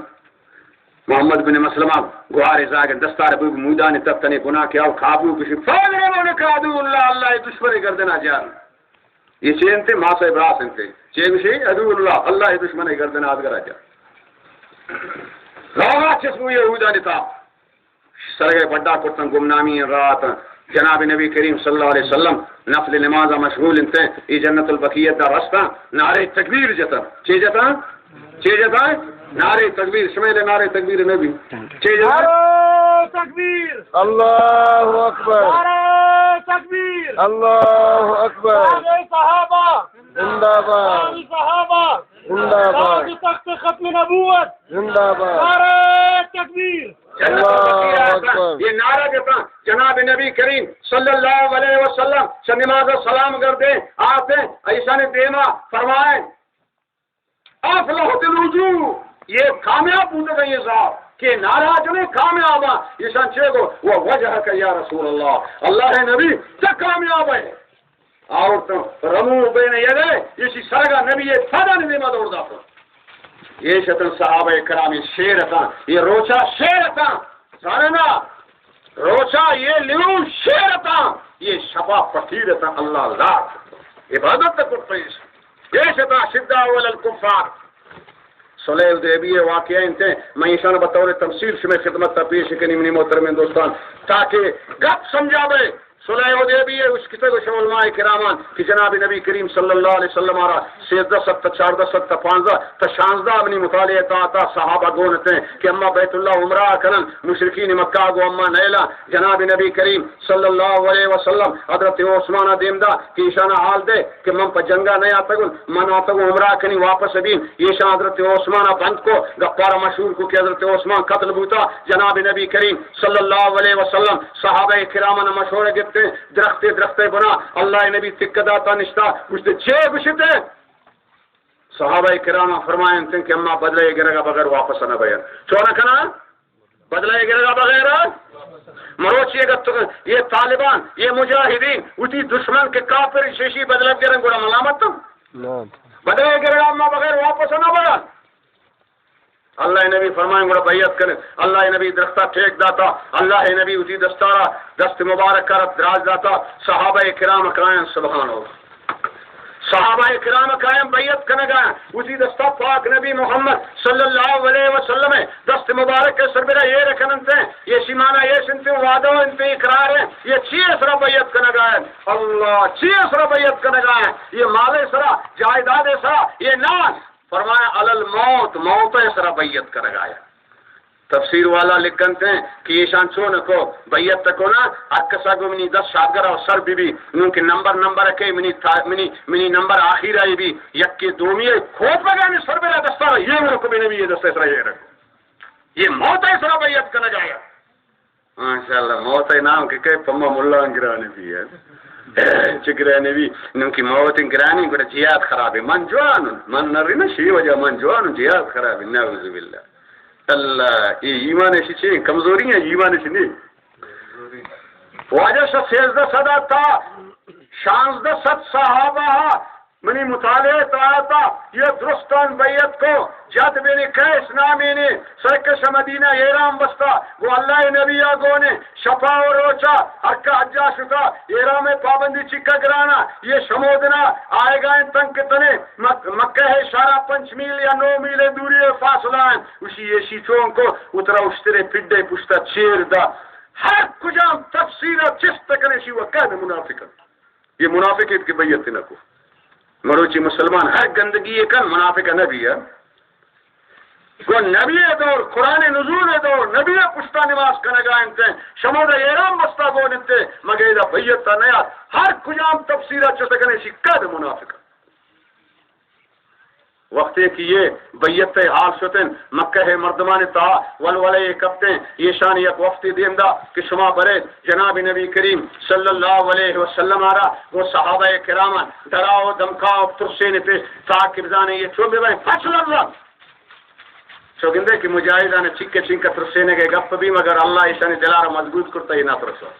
محمد بن مسلمہ گوار ازاگر دستار بھوک میدان تب تنے گناہ کیا اور خوابو کسی فاغرانوں نے کہا دو اللہ اللہ دشمنی گردنا جان یہ چین تھے ماں سے ابراس تھے چین سے ادو اللہ اللہ دشمنی گردنا آدگر آجا روغا چسبو یہودا نتا سرگے بڑا کرتن گمنامی رات جناب نبی کریم صلی اللہ علیہ وسلم نفل نماز مشغول انتے ای جنت البقیت دا رستہ نعرہ تکبیر جتا چی جتا نعرہ تکبیر شمیل نعرہ تکبیر نبی چی جتا نعرہ تکبیر اللہ اکبر نعرہ تکبیر اللہ اکبر نعرہ صحابہ زندہ باد نعرہ صحابہ زندہ باد نعرہ تخت ختم نبوت زندہ باد نعرہ تکبیر یہ نعرہ دیتا جناب نبی کریم صلی اللہ علیہ وسلم سے نماز سلام کر دیں آتے ایسا نے دیما فرمائے افلحت الوجوہ یہ کامیاب ہوتے گا یہ صاحب کہ نعرہ جو نہیں کامیاب ہے یہ سنچے کو وہ وجہ کا یا رسول اللہ اللہ نبی تک کامیاب ہے اور تو رمو بین یدے یہ سرگا نبی یہ سادہ نہیں دیما دوڑ دا یہ شتن صحابہ کرامی شیر تھا یہ روچا شیر تھا سارنا روچا یہ لیو شیر تھا یہ شفا پتیر تھا اللہ ذات عبادت تک پیش یہ شتا شدہ والکفار صلیح الحدیبیہ واقعہ انتے میں انشاءاللہ بطور تفصیل سے میں خدمت تا پیش کنی منی محترم دوستان تاکہ گپ سمجھا بے صلح حدیبیہ اس کتاب شو علماء کرام کہ جناب نبی کریم صلی اللہ علیہ وسلم آرہ 13 ست 14 ست 15 تا 16 اپنی مطالعہ تا صحابہ گونتے ہیں کہ اما بیت اللہ عمرہ کرن مشرکین مکہ گو اما نیلا جناب نبی کریم صلی اللہ علیہ وسلم حضرت عثمان دیمدہ کہ ایشانہ حال دے کہ من پا جنگا نہیں آتا گل من آتا گو عمرہ کنی واپس دین ایشان حضرت عثمان بند کو گپارا مشہور کو کہ حضرت عثمان قتل بوتا جناب نبی کریم صلی اللہ علیہ وسلم صحابہ کرامہ مشہور گفت درختے بنا اللہ نبی تکدا تا نشتا کچھ چے گشتے صحابہ کرام فرمائیں کہ اما بدلے گرے گا بغیر واپس نہ بیان چونا کنا بدلے گرے گا بغیر مروچی گا یہ طالبان یہ مجاہدین اسی دشمن کے کافر شیشی بدلے گرے گوڑا ملامت تم بدلے گرے گا اما بغیر واپس نہ بیان اللہ نبی فرمائیں گوڑا بیعت کریں اللہ نبی درختہ ٹھیک داتا اللہ نبی اسی دستارہ دست مبارک کرت دراز داتا صحابہ کرام قائم سبحان اللہ صحابہ کرام قائم بیعت کرنے گئے اسی دستہ پاک نبی محمد صلی اللہ علیہ وسلم دست مبارک کے سربرہ یہ رکھنتے ہیں یہ شمانہ یہ سنتے وعدہ ان پہ اقرار ہیں یہ چیئے سرہ بیعت کرنے گئے اللہ چیئے سرہ بیعت کرنے گئے یہ مال سرہ جائیداد سرہ یہ ناس فرمایا علل موت موت سرا بیعت کر گایا تفسیر والا لکھنتے ہیں کہ یہ شان چون کو بیعت تکو نا اکسا کو منی 10 شاگر اور سر بھی ان کے نمبر کے منی نمبر آخر آئی بھی یک کے دومی کھوٹ بگانے سر میرا دستار یہ رکو بھی نبی یہ دستے سرا یہ رکھو یہ موت سرا بیعت کرنا گایا ماشاءاللہ موت نام کہ کئی پمہ ملا انگرانے بھی ہے چکرانے بھی ان کی موت انگرانی کو جہاد خراب ہے من جوان من نری نا شی وجہ من جوان جہاد خراب ہے نعوذ باللہ اللہ یہ ایمان ایسی چھے کمزوری ہیں ایمان ایسی نہیں واجہ شا 13 صدا تا 16 ست صحابہ منی مطالعہ تا یہ درستان بیعت کو جد بینی کیس نامی نے سرکش مدینہ ایرام بستا وہ اللہ نبی آگونے شفا و روچا حقا حجا شکا ایرام پابندی چکا گرانا یہ شمودنا آئے گا ان تنک تنے مکہ ہے شارہ 5 میل یا 9 میل دوری فاصلہ ہیں اسی یہ شیچوں کو اترا اشترے پڈے پشتا چیر دا ہر کجام تفسیر چست تکنے شی وہ کہنے منافقت یہ منافقت کی بیعت نہ کو مروچی مسلمان ہر گندگی کن منافق نبی ہے کو نبی دور قرآن نزول دور نبی پشتا نماز کنگا انتے شمود ایرام بستا گون انتے مگیدہ بیتا نیا ہر کجام تفسیرہ چسکنے شکا دے منافق وقتے کی یہ بیت حال شتن مکہ مردمان تا ولولے کپتے یہ شان یک وقتی دیندہ کہ شما برے جناب نبی کریم صلی اللہ علیہ وسلم آرہ وہ صحابہ کرامان دراؤ دمکاؤ ترسین پہ تاکر زانے یہ چھوڑ بے فصل اللہ چوگندے کہ مجاہدان چکے چنکا ترسینے کے گپ بھی مگر اللہ ایشانی دلارہ مضبوط کرتا ہی نہ ترسو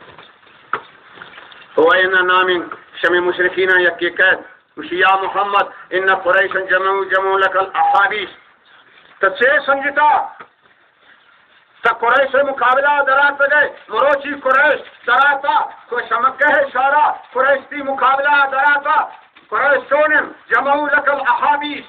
ہوا اینا نامین شمی مشرکین یکی قید یا محمد ان قریشا جمعوا لك الاحادیث تچے سمجھتا تا قریش سے مقابلہ دراتا گئے مروچی قریش دراتا کوئی شمکہ شارع قریش تی مقابلہ دراتا قریش سونم جمعوا لك الاحادیث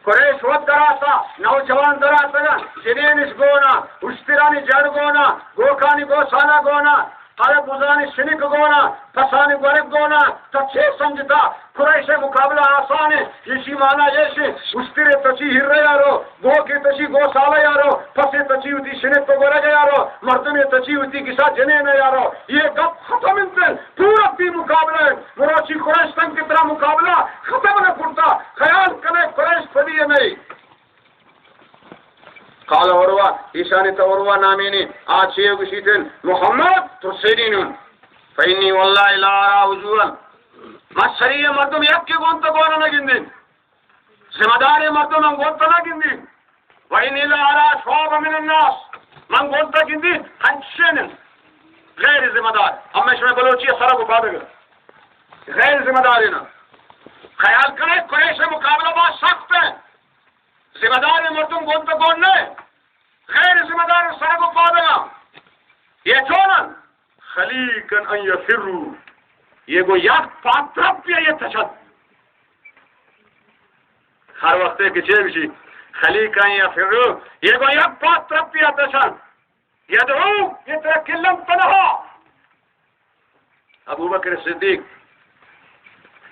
قریش ود دراتا نوجوان دراتا گا جنینش گونا اشترانی جڑ گونا گوکانی گوسانا گونا ارے بزانی شنک گونا پسانی گورک گونا تچھے سمجھتا قریش مقابلہ آسان ہے یشی مانا یشی اشترے تچی ہر یارو گو کی تچی گو سالہ یارو پسے تچی ہوتی شنک کو گورک یارو مردمی تچی ہوتی کسا جنے میں یارو یہ گپ ختم انتن پورا تی مقابلہ ہے مروچی قریش تن کی طرح مقابلہ ختم نہ پڑتا خیال کرے قریش پڑیے نہیں قال عروہ ایشانی تا عروہ نامینی آج یہ گشیتن محمد ترسیدینون فإنی واللہ لا آرہ وجوہا مشریع مردم یک کی گونتا گونا نگندین ذمہ داری مردم من گونتا نگندین وإنی لا آرہ شعب من الناس من گونتا گندین ہنچینن غیر ذمہ دار ہم میں شمیں بلوچی سرہ کو پادہ گا غیر ذمہ دارینا خیال کرے قریش مقابلہ بات سخت ہے ذمہ دار مردم گونتا گون نہیں غیر ذمہ دار سرہ کو پادہ گا یہ چونن خلیقن ان یفرو یہ گو یک پاترپ پیا یہ تشد ہر وقت ایک چیز بشی خلیقن ان یفرو یہ گو یک پاترپ پیا تشد یدعو یہ ترہ کلم تنہا ابو بکر صدیق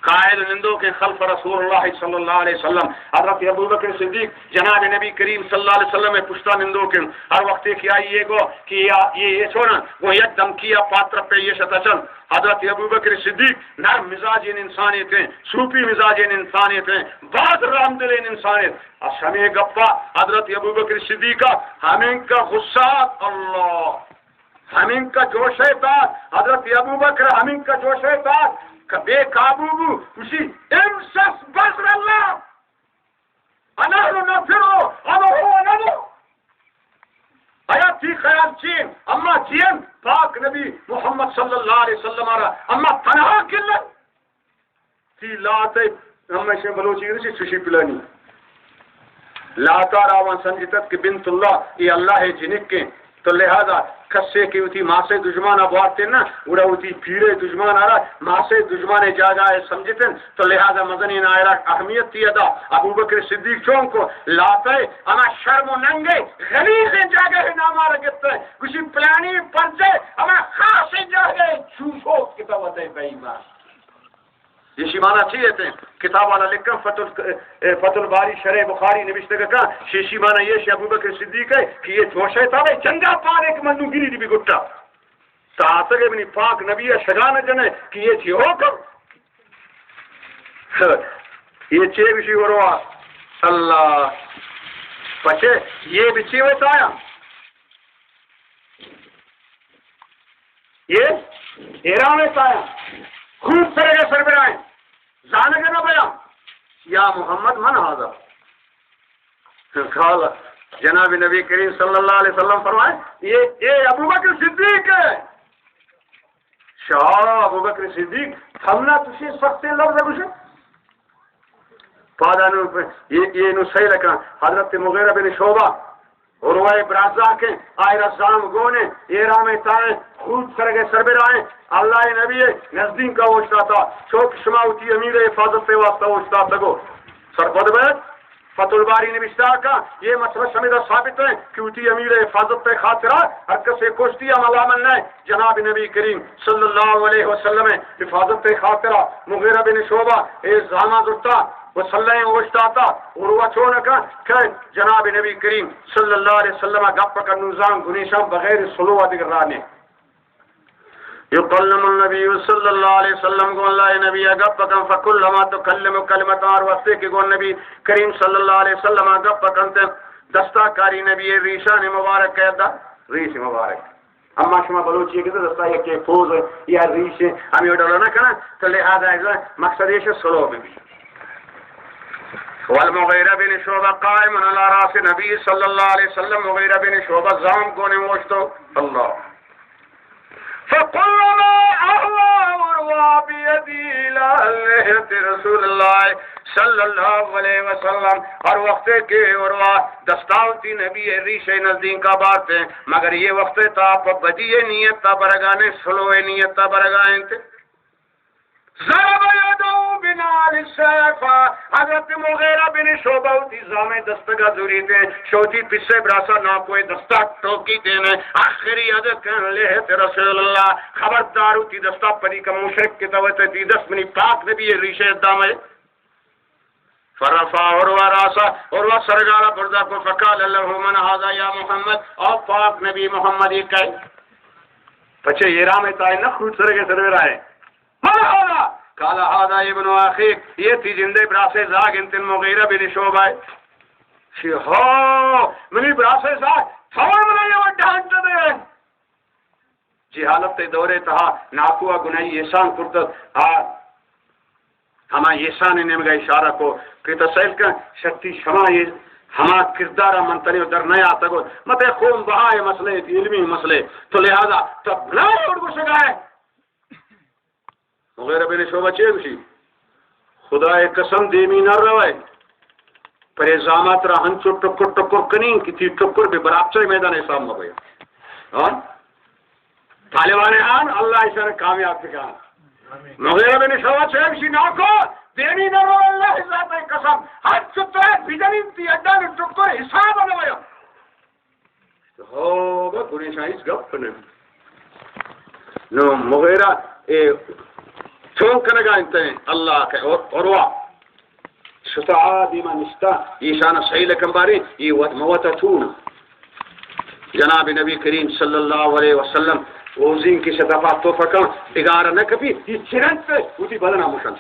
قائد نندوں کے خلف رسول اللہ صلی اللہ علیہ وسلم حضرت ابو بکر صدیق جناب نبی کریم صلی اللہ علیہ وسلم میں پشتا نندوں کے ہر وقت کیا یہ گو کہ یہ چھوڑا وہ یک دم کیا پاتر پہ یہ شتچل حضرت ابو بکر صدیق نرم مزاج انسانیت ہیں سوپی مزاج انسانیت ہیں بہت رحمدل انسانیت ہمیں گپا حضرت ابو بکر صدیقہ ہمیں کا غصہ اللہ ہمیں کا جوش بات حضرت ابو بکر ہمیں کا جوش بات بے قابو بو اسی امسس بزر اللہ انہو نفرو انہو انہو آیا تھی خیال چین اما چین پاک نبی محمد صلی اللہ علیہ وسلم آرہا اما تنہا کلن تھی لاتے ہمیں سے بلوچی رسی سوشی پلانی لاتا راوان سنجتت کی بنت اللہ یہ اللہ جنک کے تو لہذا کسے کی ہوتی ماں سے دشمان ابوارتے نا اڑا ہوتی پیڑے دشمان آ رہا ماں سے دشمان جاگا ہے سمجھتے تو لہذا مدنی نائرہ اہمیت تھی ادا ابو بکر صدیق چون کو لاتا ہے اما شرم و ننگے غلیظ جاگے ہے نامہ رگتا ہے کسی پلانی پرچے اما خاص جاگے چوشو کتاب ہے بھائی یہ شیمانہ چاہیے تھے کتاب والا لکھا فتح الباری شرح بخاری نوشتے کا شیمانہ یہ ابو بکر صدیق ہے کہ یہ جوشے تھا بھائی چنگا پار ایک منو گیری دی بھی گٹا تاہتا کہ ابنی پاک نبی شگان جنے کہ یہ چی ہو کر یہ چے بھی ہو رہا اللہ پچھے یہ بھی چی ہوتا ہے یہ ایران ہوتا ہے خوب سرے سر برائیں جانگے نہ بیا یا محمد من حاضر قال جناب نبی کریم صلی اللہ علیہ وسلم فرمائے یہ ابو بکر صدیق ہے شاہ ابو بکر صدیق ہم نہ تسی سختے لفظ ہے پادانو یہ نو صحیح لکھا حضرت مغیرہ بن شعبہ اور وہ برازا کے آئے رزام گونے یہ رامے تائیں خود سرگے سربرائیں اللہ نبی نزدین کا وشتا تھا چوک شماوتی امیر حفاظت سے واسطہ وشتا تھا سرپد بیت فتح الباری نوشتا کا یہ مسئلہ شمیدہ ثابت ہے کہ اتی امیر حفاظت پہ خاطرہ حرکت سے کوشتی عملامن نے جناب نبی کریم صلی اللہ علیہ وسلم حفاظت پہ خاطرہ مغیرہ بن شعبہ اے زامہ زرتا وہ صلی اللہ وشتا تھا اور وہ چھوڑا کہ جناب نبی کریم صلی اللہ علیہ وسلم گپ کا نظام گنیشہ بغیر سلوہ دیگر رانے یقلم النبی صلی اللہ علیہ وسلم کو اللہ نبی گپ کن فکلما تکلم کلمت اور وقتے کہ گو نبی کریم صلی اللہ علیہ وسلم گپ کنتے دستا کاری نبی ریشان مبارک کہتا ریش مبارک اما شما بلوچی ہے کہ دستا یہ کہ فوز یا ریش ہمیں اڈولا نہ کنا تو لہذا مقصد یہ سلو میں بھی والمغیرہ بن شعبہ قائم علی راس نبی صلی اللہ علیہ وسلم مغیرہ بن شعبہ زام کو نموشتو اللہ فَقُلَّمَا أَهْوَى وَرْوَى بِيَدِي لَأَلَّهِ رسول اللہ صلی اللہ علیہ وسلم ہر وقت کے وروا دستاوتی نبی ریش نزدین کا بات ہے مگر یہ وقت تا بدی نیت تا برگانے سلوے نیت تا برگائیں تھے ضرب یدو بنال السیف حضرت مغیرہ بن شعبہ ہوتی زامے دستگا ضروری دے شوتی پسے براسا نہ کوئی دستا ٹوکی دینے آخری حضرت کہنے لے ہے رسول اللہ خبردار ہوتی دستا پری کا مشرک کی توجہ دی دست منی پاک نبی یہ ریشہ دام ہے فرفا عروہ راسا عروہ سرگارہ بردہ کو فقال اللہ من حاضا یا محمد اور پاک نبی محمد یہ کہے پچھے یہ رام ہے تائے نخروج سرگے سرور آئے من حاضا قال حاضا ابن اخیق یہ تھی جندے براسے زاگ انتن مغیرہ بن شعبہ شی ہو منی براسے زاگ تھوڑ ملے وہ ڈانٹ دے جی حالت دورے تہا ناکوہ گناہی احسان کرتت ہما احسان نے مگا اشارہ کو کہ تسائل کا شکتی شما یہ ہما کردارہ منتنی در نیا آتا گو مت خون بہائے مسئلے علمی مسئلے تو لہذا تب نہ اڑ کو سکائے مغیرہ بن شعبہ چیئے گوشی خدا قسم دیمی نہ روائے پر ازامات را ہنچو ٹکر ٹکر کنین کی تھی ٹکر بھی برابچہ میدان اسلام میں گیا طالبان آن اللہ اشارہ کامیاب تکا مغیرہ بن شعبہ چیئے گوشی ناکو دیمی نہ رو اللہ ذات قسم ہر چطرہ بیجنین تی اڈان ٹکر حساب آنے گیا ہو با کنی شاہیز گپ کنے نو مغیرہ چون کنگا انتے ہیں اللہ کے عروہ شتعا دیما نشتا ایشان صحیح لکن باری یہ موتتون جناب نبی کریم صلی اللہ علیہ وسلم وزین کی شتفات تو فکر ڈگارہ نہ کبھی یہ چرنت پہ اسی بدنا مشن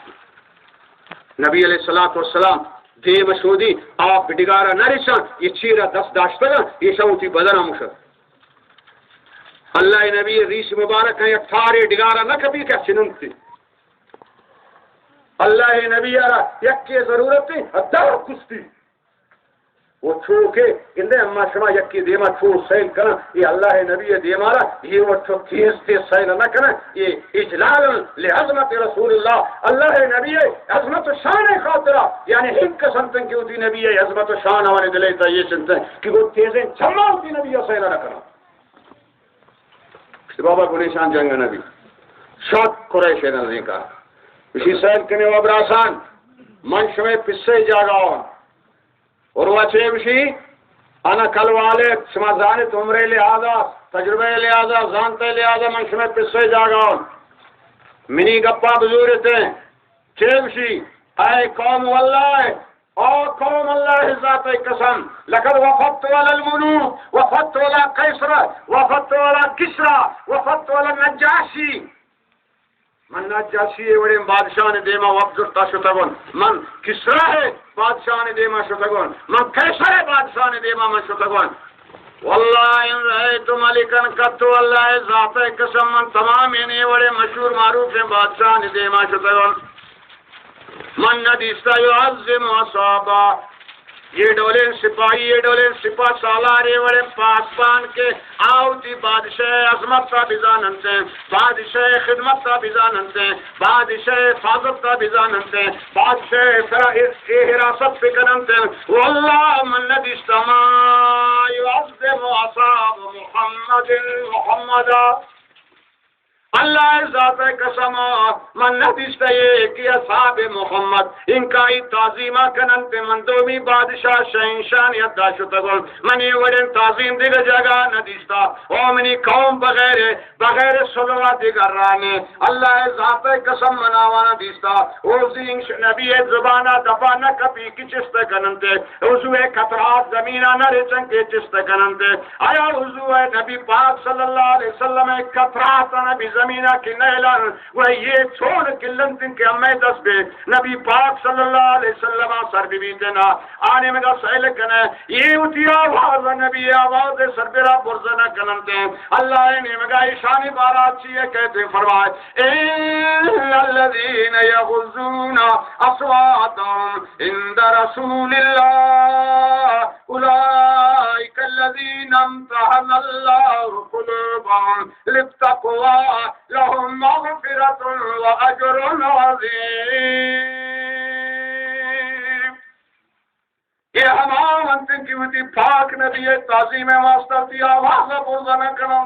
نبی علیہ السلام دے مسعودی آپ ڈگارہ نہ رسان یہ چیرہ دست داشتا گا یہ شاوتی بدنا مشن اللہ نبی ریس مبارک ہے تھارے ڈگارہ نہ کبھی کیا چنن تھی اللہ نبی یک کی ضرورت تھی ادار کستی وہ چھو کے اندے اما شما یک کی دیما چھو سیل کرنا یہ اللہ نبی دیمارا یہ وہ چھو تیز تیز سیل نہ کرنا یہ اجلال لعظمت رسول اللہ نبی عظمت و شان خاطرہ یعنی ہم قسم تن کی ہوتی نبی عظمت و شان ہمارے دلے تا یہ سنتے ہیں کہ وہ تیزیں چمہ ہوتی نبی سیل نہ کرنا بابا گنیشان جنگ نبی شاک قریش نظرین کا اسی سیل کنے و ابراسان منش میں پسے جاگاؤن اور وہ چھے بشی انا کل والے شما زانت عمرے لہذا تجربے لہذا زانتے لہذا منش میں پسے جاگاؤن منی گپا بزورتے چھے بشی اے قوم واللہ او قوم اللہ ذات قسم لقد وفدت على الملوك وفدت على قیصر وفدت على کسرا وفدت على النجاشی من نجاشی وڑے بادشاہ نے دیما وفدتا شتگون من کسرا ہے بادشاہ نے دیما شتگون من قیصر ہے بادشاہ نے دیما من شتگون واللہ ان رأیت ملکن قطو اللہ ذات قسم من تمام انہیں وڑے مشہور معروف ہیں بادشاہ نے دیما شتگون من ندیستا یعظم اصحابا یہ ڈولین سپاہی یہ ڈولین سپاہ سالارے وڑے پاسبان کے آؤتی بادشاہ عظمت تا بزاننتے بادشاہ خدمت تا بزاننتے بادشاہ حفاظت تا بزاننتے بادشاہ حراست فکرنتے واللہ من ندیستا ما یعظم اصحاب محمد اللہ ذات قسم من ندیشتا یہ کہ اصحاب محمد ان کا ہی تعظیمہ کننتے من دومی بادشاہ شہنشان یدہ شتگل منی وڑن تعظیم دیگر جگہ ندیشتا او منی قوم بغیر صلوہ دیگر رانے اللہ ذات قسم مناوانا دیستا او زین نبی زبانہ دفانہ کپی کی چست کننتے حضور قطرات زمینہ نرچن کے چست کننتے آیا حضور نبی پاک صلی اللہ علیہ وسلم قطرات نبی زمینہ کی نیلن وہ یہ چھوڑ کلن تن کے ہمیں دس بے نبی پاک صلی اللہ علیہ وسلم سر بھی بیتنا آنے میں کا سہل کنے یہ اتی آواز نبی آواز سر برا برزنہ کننتے ہیں اللہ نے مگا شانی بارات چیئے کہتے ہیں فرمائے اِنَّ الَّذِينَ يَغُزُّونَ أَصْوَاتَهُمْ عِنْدَ رَسُولِ اللَّهِ أُولَئِكَ الَّذِينَ امْتَحَنَ اللَّهُ قُلُوبَهُمْ لِلتَّقْوَىٰ لَهُمْ مَغْفِرَةٌ وَأَجْرٌ عَظِيمٌ یہ ہمارا منتن کی ہوتی پاک نبی تعظیم واسطہ تھی آواز بولنا کرو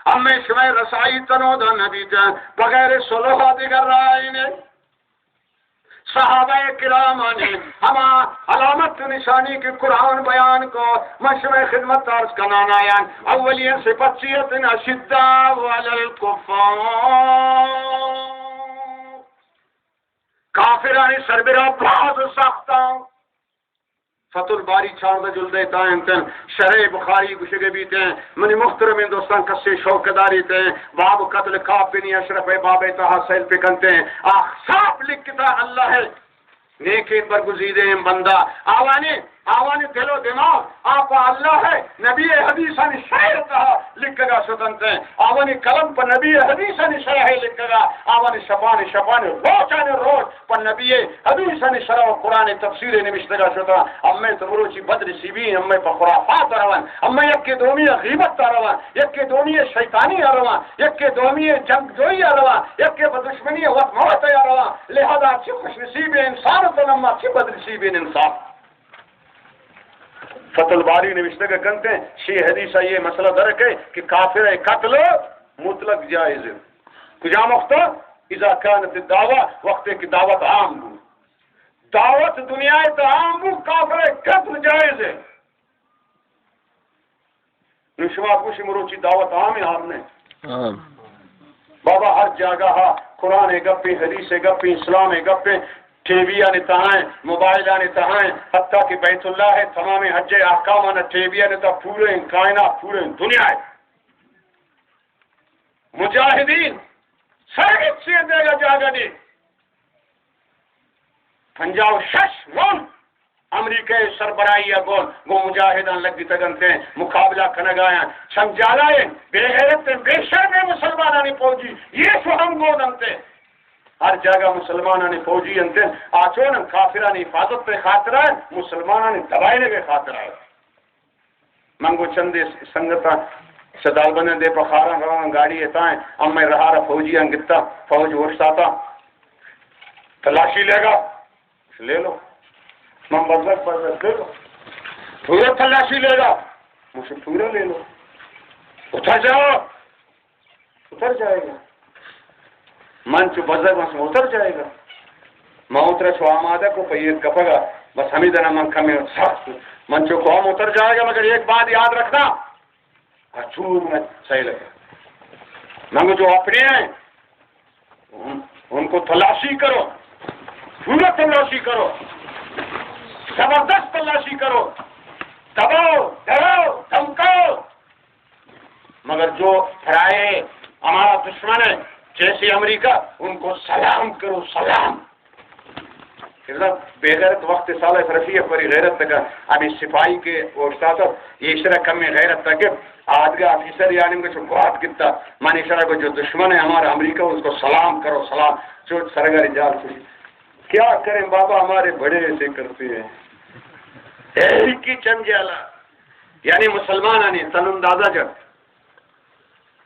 ہمیں شمع رسائی تنو دا نبی جان بغیر صلح دیگر رائنے صحابہ کرام نے ہما علامت نشانی کی قرآن بیان کو مشروع خدمت عرض کنانا یان اولیاء صفت اشداء علی الکفار کافرانی سربراہ بہت سختاں فتح الباری چھاردہ جلدے تائیں تن شرح بخاری گشگے بیتے ہیں منی محترم ہندوستان کسی شوق داری تے باب قتل کافنی اشرف باب تہا سیل پہ کنتے ہیں صاف لکھتا اللہ ہے نیکین پر گزیدے ہیں بندہ آوانی دل و دماغ آپ اللہ ہے نبی حدیثانی شاعر کہا لکھے گا سدنتے ہیں آوانی قلم پر نبی حدیثانی شرح لکھے گا آوانی شبانی روچانی روچ پر نبی حدیثانی شرح و قرآن تفسیر نمشتے گا شتا امی تمروچی بدر سیبین امی پر خرافات روان امی یکی دومی غیبت روان یکی دومی شیطانی روان یکی دومی جنگ جوئی روان یکی بدشمنی وقت موت روان لہذا چی خوش نصیب انسان تنما چی بدر سیبین انسان فتح الباری نوشتے کے کنتے ہیں شیع حدیثہ یہ مسئلہ درک ہے کہ کافر قتل مطلق جائز ہے کجا مختہ اذا کانت الدعوہ وقت کی دعوت عام ہو دعوت دنیا تو عام ہو کافر قتل جائز ہے نشوا کچھ مروچی دعوت عام ہے آپ نے بابا ہر جگہ قرآن گپے حدیث گپے اسلام گپے ٹی وی آنے تہائیں موبائل آنے تہائیں حتیٰ کہ بیت اللہ ہے تمام حج احکام آنے ٹی وی آنے تا پورے کائنات پورے دنیا ہے مجاہدین سرگت سے دے گا جاگا دی پنجاو شش ون امریکہ سربراہی گون گو مجاہدان لگی تگنتے ہیں مقابلہ کنگایا سمجھالائیں بے غیرت بے شرم مسلمانانی پہنچی یہ سو ہم گو دنتے ہر جگہ مسلمانانی فوجی انتے آچون کافرانی حفاظت پہ خاطر ہے مسلمانانی دبائنے پہ خاطر ہے منگو چندے سنگتا صدال بنے دے پخارا روان گاڑی اتائیں ام میں رہا رہا فوجی انگتا فوج ہوشتا تھا تلاشی لے گا لے لو من بزرگ لے لو پورا تلاشی لے گا مجھے پورا لے لو اتر جاؤ اتر جائے گا من چو بزرگ من اتر جائے گا میں اترا چھو آمادہ کو پہیت کپا گا بس ہمیں دینا من کمی سخت من چو قوم اتر جائے گا مگر ایک بات یاد رکھنا چور میں صحیح لگا منگو جو اپنے ہیں ان کو تلاشی کرو پورا تلاشی کرو زبردست تلاشی کرو دباؤ ڈراؤ دھمکاؤ مگر جو پھرائے ہمارا دشمن ہے جیسے امریکہ ان کو سلام کرو سلام بے غیرت وقت سالہ رفیع پری غیرت تک ابھی سپاہی کے وقتا تھا یہ اشرا کم میں غیرت تک آدھگا آفیسر یعنی کو جو بات کتا مان اشرا کو جو دشمن ہے ہمارا امریکہ اس کو سلام کرو سلام جو سرگاری جال سے کیا کریں بابا ہمارے بڑے ایسے کرتے ہیں ایک کی چند جالا یعنی مسلمانانی تنندازہ جب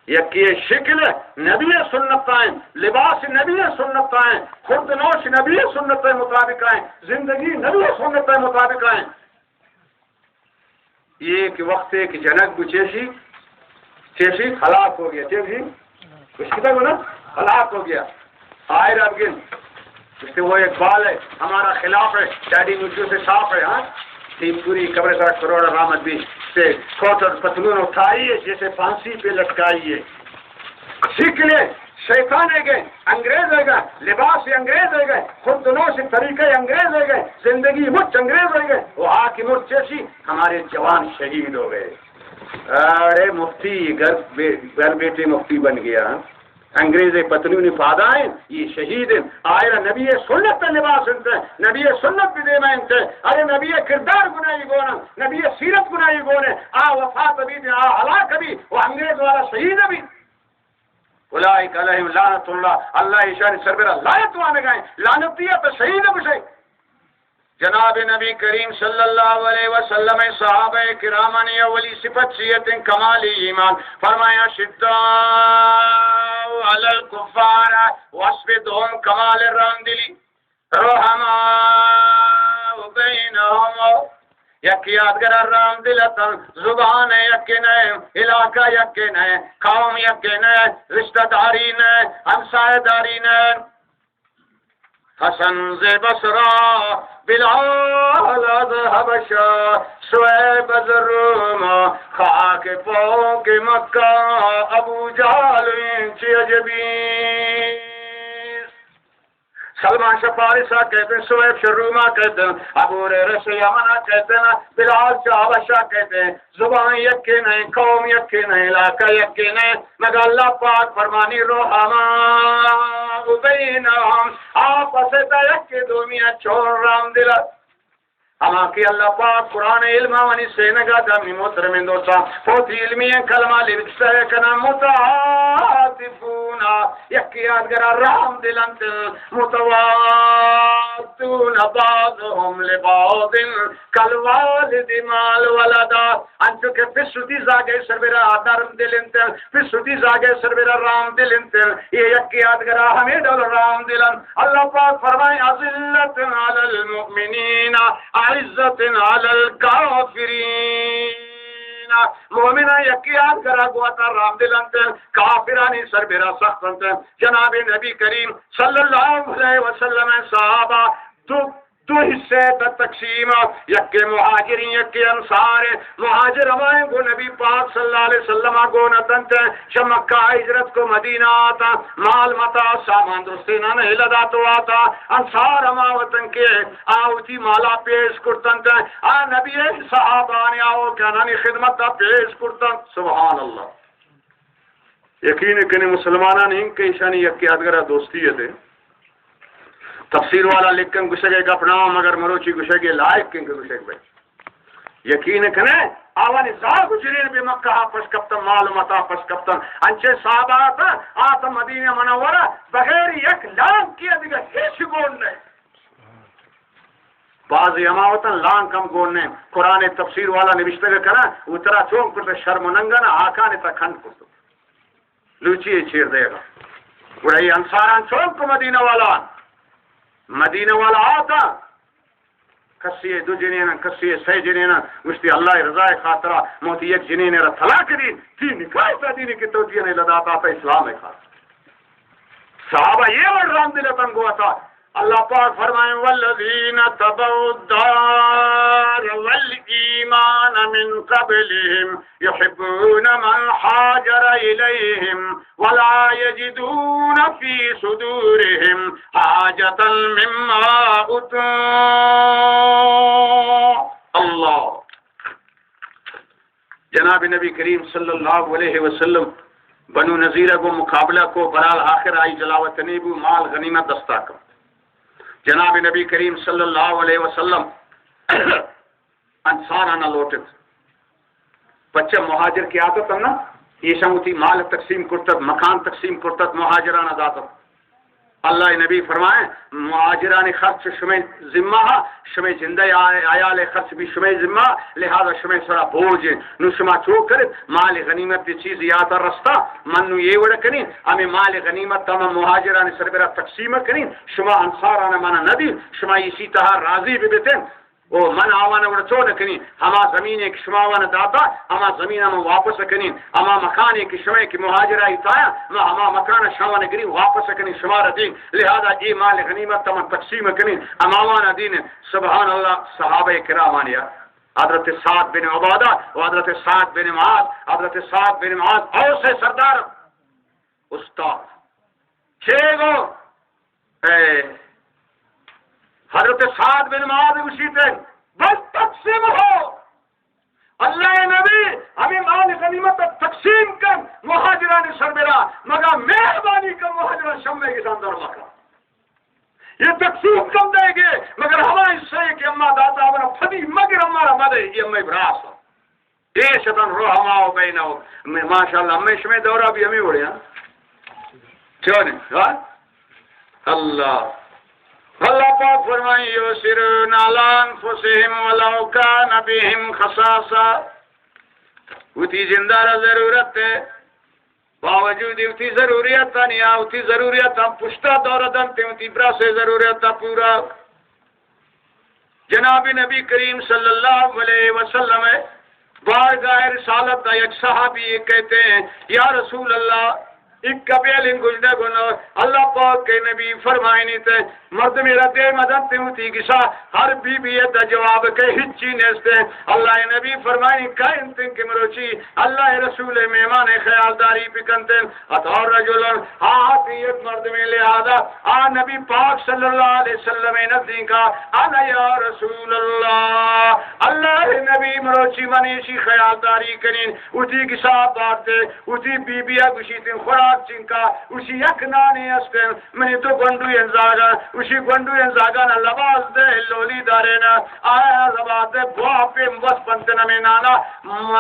یک یہ شکل نبی سنت آئیں لباس نبی سنت آئیں خرد نوش نبی سنت مطابق آئیں زندگی نبی سنت مطابق آئیں یہ کہ وقت ایک جنک چیشی ہلاک ہو گیا چیشی کچھ کتا گو نا ہلاک ہو گیا آئر اب گن اس سے وہ ایک بال ہے ہمارا خلاف ہے ڈیڈی مجھو سے صاف ہے ہاں تین پوری قبر کا کروڑ رحمت بھی سے کوٹر پتلون اٹھائیے جیسے پھانسی پہ لٹکائیے سیکھ لے شیطان ہے گئے انگریز ہے گئے لباس انگریز ہے گئے خود دنوں سے طریقے انگریز ہے گئے زندگی مجھ انگریز ہے گئے وہاں کی مجھ جیسی ہمارے جوان شہید ہو گئے ارے مفتی گھر بیٹے مفتی بن گیا انگریز پتلونی پادائیں یہ شہید ہیں آئرہ نبی سنت پہ لباس انتے نبی سنت پہ دینا انتے ارے نبی کردار گناہی گونا نبی سیرت گناہی گونے وفات بھی دے ہلاک بھی وہ انگریز والا شہید بھی اولئک علیہم لعنت اللہ اشار سربراہ لعنت وانے گئے لعنتیہ پہ شہید بشے جناب نبی کریم صلی اللہ علیہ وسلم صحابہ کرامانی اولی صفت سیت کمالی ایمان فرمایا شدہ علی الکفار وصف دوم کمال راندلی رحماء بینہم یکی یادگر رام دلتن زبان یکی نئے علاقہ یکی نئے قوم یکی نئے رشتہ داری نئے ہمسائے داری نئے حسن ز بصرہ بلال از حبشہ شعیب از روم خاک پاؤں کے مکہ ابو جہل چی عجبی سلمان شفارسہ کہتے ہیں شعیب شرومہ کہتے ہیں ابو ہریرہ یمنہ کہتے ہیں بلال حبشہ کہتے ہیں زبان یکی نہیں قوم یکی نہیں علاقہ یکی نہیں مگر اللہ پاک فرمانی روحما بینہم آپس یکی دومیہ چھوڑ رام دلا اما کی اللہ پاک قرآن علمہ ونی سینگا دمی محترمین دوستا فوتی علمی کلمہ لبکسہ کنا متعاطفونا یکی یادگرہ رحم دلنت متواتون بعضهم لبعض کالوالد مال ولدا انچو کہ پسوتی زاگے سربرہ درم دلنت پسوتی زاگے سربرہ رام دلنت یہ یکی یادگرہ ہمیں ڈول رام دلن اللہ پاک فرمائے عزلت علی المؤمنین عزت علی الکافرین مومنہ یقیان کرا گواتا رام دلنت کافرانی سربرہ سختنت جناب نبی کریم صلی اللہ علیہ وسلم صحابہ دو حصے تا تقسیم یک مہاجرین یک انصار مہاجر ہمائیں گو نبی پاک صلی اللہ علیہ وسلم گو نتنت شمکہ ہجرت کو مدینہ آتا مال متا سامان درستینہ نہلدا تو آتا انصار ہما وطن کے آوتی مالا پیش کرتنت نبی صحابانی آو کنانی خدمت پیش کرتنت سبحان اللہ یقین کنی مسلمانان ہی کہشانی یک یادگرہ دوستی ہے تفسیر والا لکھ کر گشے گے اپنا مگر مروچی گشے گے لائق کن کے گشے گے یقین کنے آوانی زاہ گجرین بی مکہ پس کپتن معلومتا پس کپتن انچے صحابہ آتا مدینہ منورہ بغیر یک لان کیا دیگا ہیچ گون نہیں بعضی اماوتن لان کم گون نہیں قرآن تفسیر والا نوشتے گا کنا اترا چونک کرتے شرم و ننگن آکانی تا کھنڈ کرتے لوچی چیر دے گا گوڑائی انصاران چونک مدینہ والا مدینہ والا آتا کسی دو جنینا کسی سی جنینا مشتی اللہ رضا خاطرہ موتی ایک جنین را طلاق دین تین نکاح تا دینی کی توجیہ نہیں لداتا تا اسلام خاطر صحابہ یہ ورد رام دلتن گوا تھا اللہ پاک فرمائیں والذین تبعوا الدار والایمان من قبلهم يحبون من حاجر الیہم ولا يجدون في صدورهم حاجة مما اوتوا اللہ جناب نبی کریم صلی اللہ علیہ وسلم بنو نذیرہ کو مقابلہ کو برال آخر آئی جلاوت نیبو مال غنیمت دستا کر جناب نبی کریم صلی اللہ علیہ وسلم انصارانہ لوٹت بچہ مہاجر کی عادت ہے نا یہ شموتی مال تقسیم کرتت مکان تقسیم کرتت مہاجرانہ ذاتت اللہ نبی فرمائیں مہاجران خرچ شمع ذمہ شمع زندہ آیال خرچ بھی شمع ذمہ لہذا شمع سرا بوجھ نو شما چوک کرت مال غنیمت دی چیز یاد رستا من نو یہ وڑا کنین ہمیں مال غنیمت تمام مہاجران سربرہ تقسیم کنین شما انصاران منا ندی شما اسی طرح راضی بھی بیتن او من آوانا وڑا چو نکنین ہما زمین ایک شما آوانا داتا ہما زمین ہم واپس کنین ہما مکان ایک شما ایک مہاجرہ اتایا ہما مکان شما نگرین واپس کنین شما را دین لہذا ای مال غنیمت تمام تقسیم کنین ہما آوانا دین سبحان اللہ صحابہ کرامانیا حضرت سعد بن عبادہ و حضرت سعد بن معاذ حضرت سعد بن معاذ اور سے سردار استاد چھ گو حضرت سعد بن معاذ گوشیتے بس تقسیم ہو اللہ نبی ہمیں مال غنیمت تقسیم کر مہاجران سربراہ مگر مہربانی کر مہاجران شمع کے اندر مکہ یہ تقسیم کم دے گے مگر ہمارے سے کہ اما داتا ہمارا پھدی مگر ہمارا مدے یہ امی براس یہ شتن روح ہماؤ بیناؤ ماشاءاللہ امی شمع دورہ بھی ہمیں اڑے کیوں نہیں اللہ اللہ پاک فرمائیں یوسرون علی انفسہم ولو کان بہم خصاصہ اتی زندہ ضرورت ہے باوجود اتی ضروریت نہیں اتی ضروریت ہم پشتا دور دنتے اتی برا سے ضروریت پورا جناب نبی کریم صلی اللہ علیہ وسلم بارگاہ رسالت ایک صحابی یہ کہتے ہیں یا رسول اللہ ایک قبیل گجنے گنو اللہ پاک کے نبی فرمائنی تے مرد میرا دے مدد تے ہوتی کسا ہر بی بی دا جواب کے ہچی نیستے اللہ نبی فرمائنی کائن تن کے مروچی اللہ رسول مہمان خیالداری پکنتے اتھار رجلن آتی ایک مرد میں لہذا نبی پاک صلی اللہ علیہ وسلم نزدین کا انا یا رسول اللہ اللہ نبی مروچی منیشی خیالداری کنین اتی کسا بارتے اتی بی بی گشیتن خوراک چنکا اسی یک نانی اسکن منی تو گنڈو انزاگا اسی گنڈو انزاگا نا لباس دے لولی دارینا آیا زباد دے بواپی مبس پنتنا میں نانا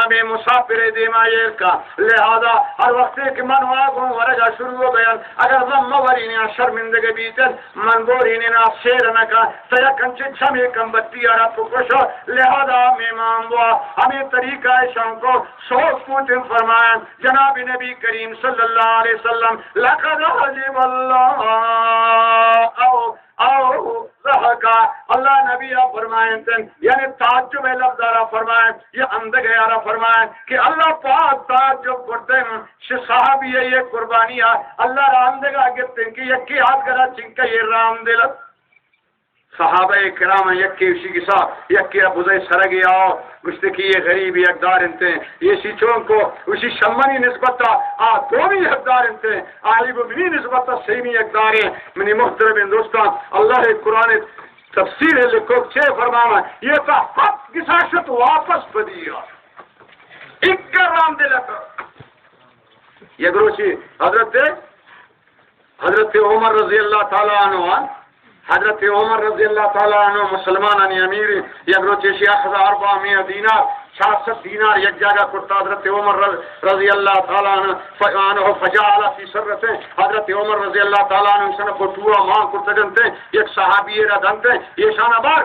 میں مسافر دیما یہ کا لہذا ہر وقت کہ من واقعوں ورجا شروع ہو گیا اگر ضم ورینی شرمندگی بیتن من بورینی نا شیرنکا سیکن چچمی کم بتی آرہ پکشو لہذا میمان بوا ہمیں طریقہ شام کو سوچ پوتن فرمائیں جناب نبی کریم صلی اللہ علیہ وسلم لقد علم اللہ او رہکا اللہ نبی فرمائیں یعنی تعجب لفظارہ فرمائیں یہ اندگیارہ فرمائیں کہ اللہ پاک تعجب کرتے ہیں صحابی یہ قربانیہ اللہ راندگا گفتے ہیں کہ یکی ہاتھ کرا چنکا یہ رام دلت صحابہ کرام یکی اسی کی ساتھ یکی ابوزے سرگی آؤ گشتے کی یہ غریب اقدار انتے ہیں یہ سی چون کو اسی شمانی نسبتا دومی اقدار انتے ہیں آئیب منی نسبتا سیمی اقدار ہیں منی محترم ہندوستان اللہ قرآن تفسیر لکھو چھے فرمانا یہ تا حق گساشت واپس بدیا اکر رام دلتا یہ گروچی حضرت عمر رضی اللہ تعالیٰ عنہ حضرت عمر رضی اللہ تعالیٰ عنہ مسلمانانی امیر یک روچیشی اخذ 400 دینار 600 دینار یک جگہ کرتا حضرت عمر رضی اللہ تعالیٰ عنہ فجعل فی سرتے حضرت عمر رضی اللہ تعالیٰ عنہ سنہ کو ٹورا مان کرتا جنتے یک صحابی را دنتے یہ شانہ بار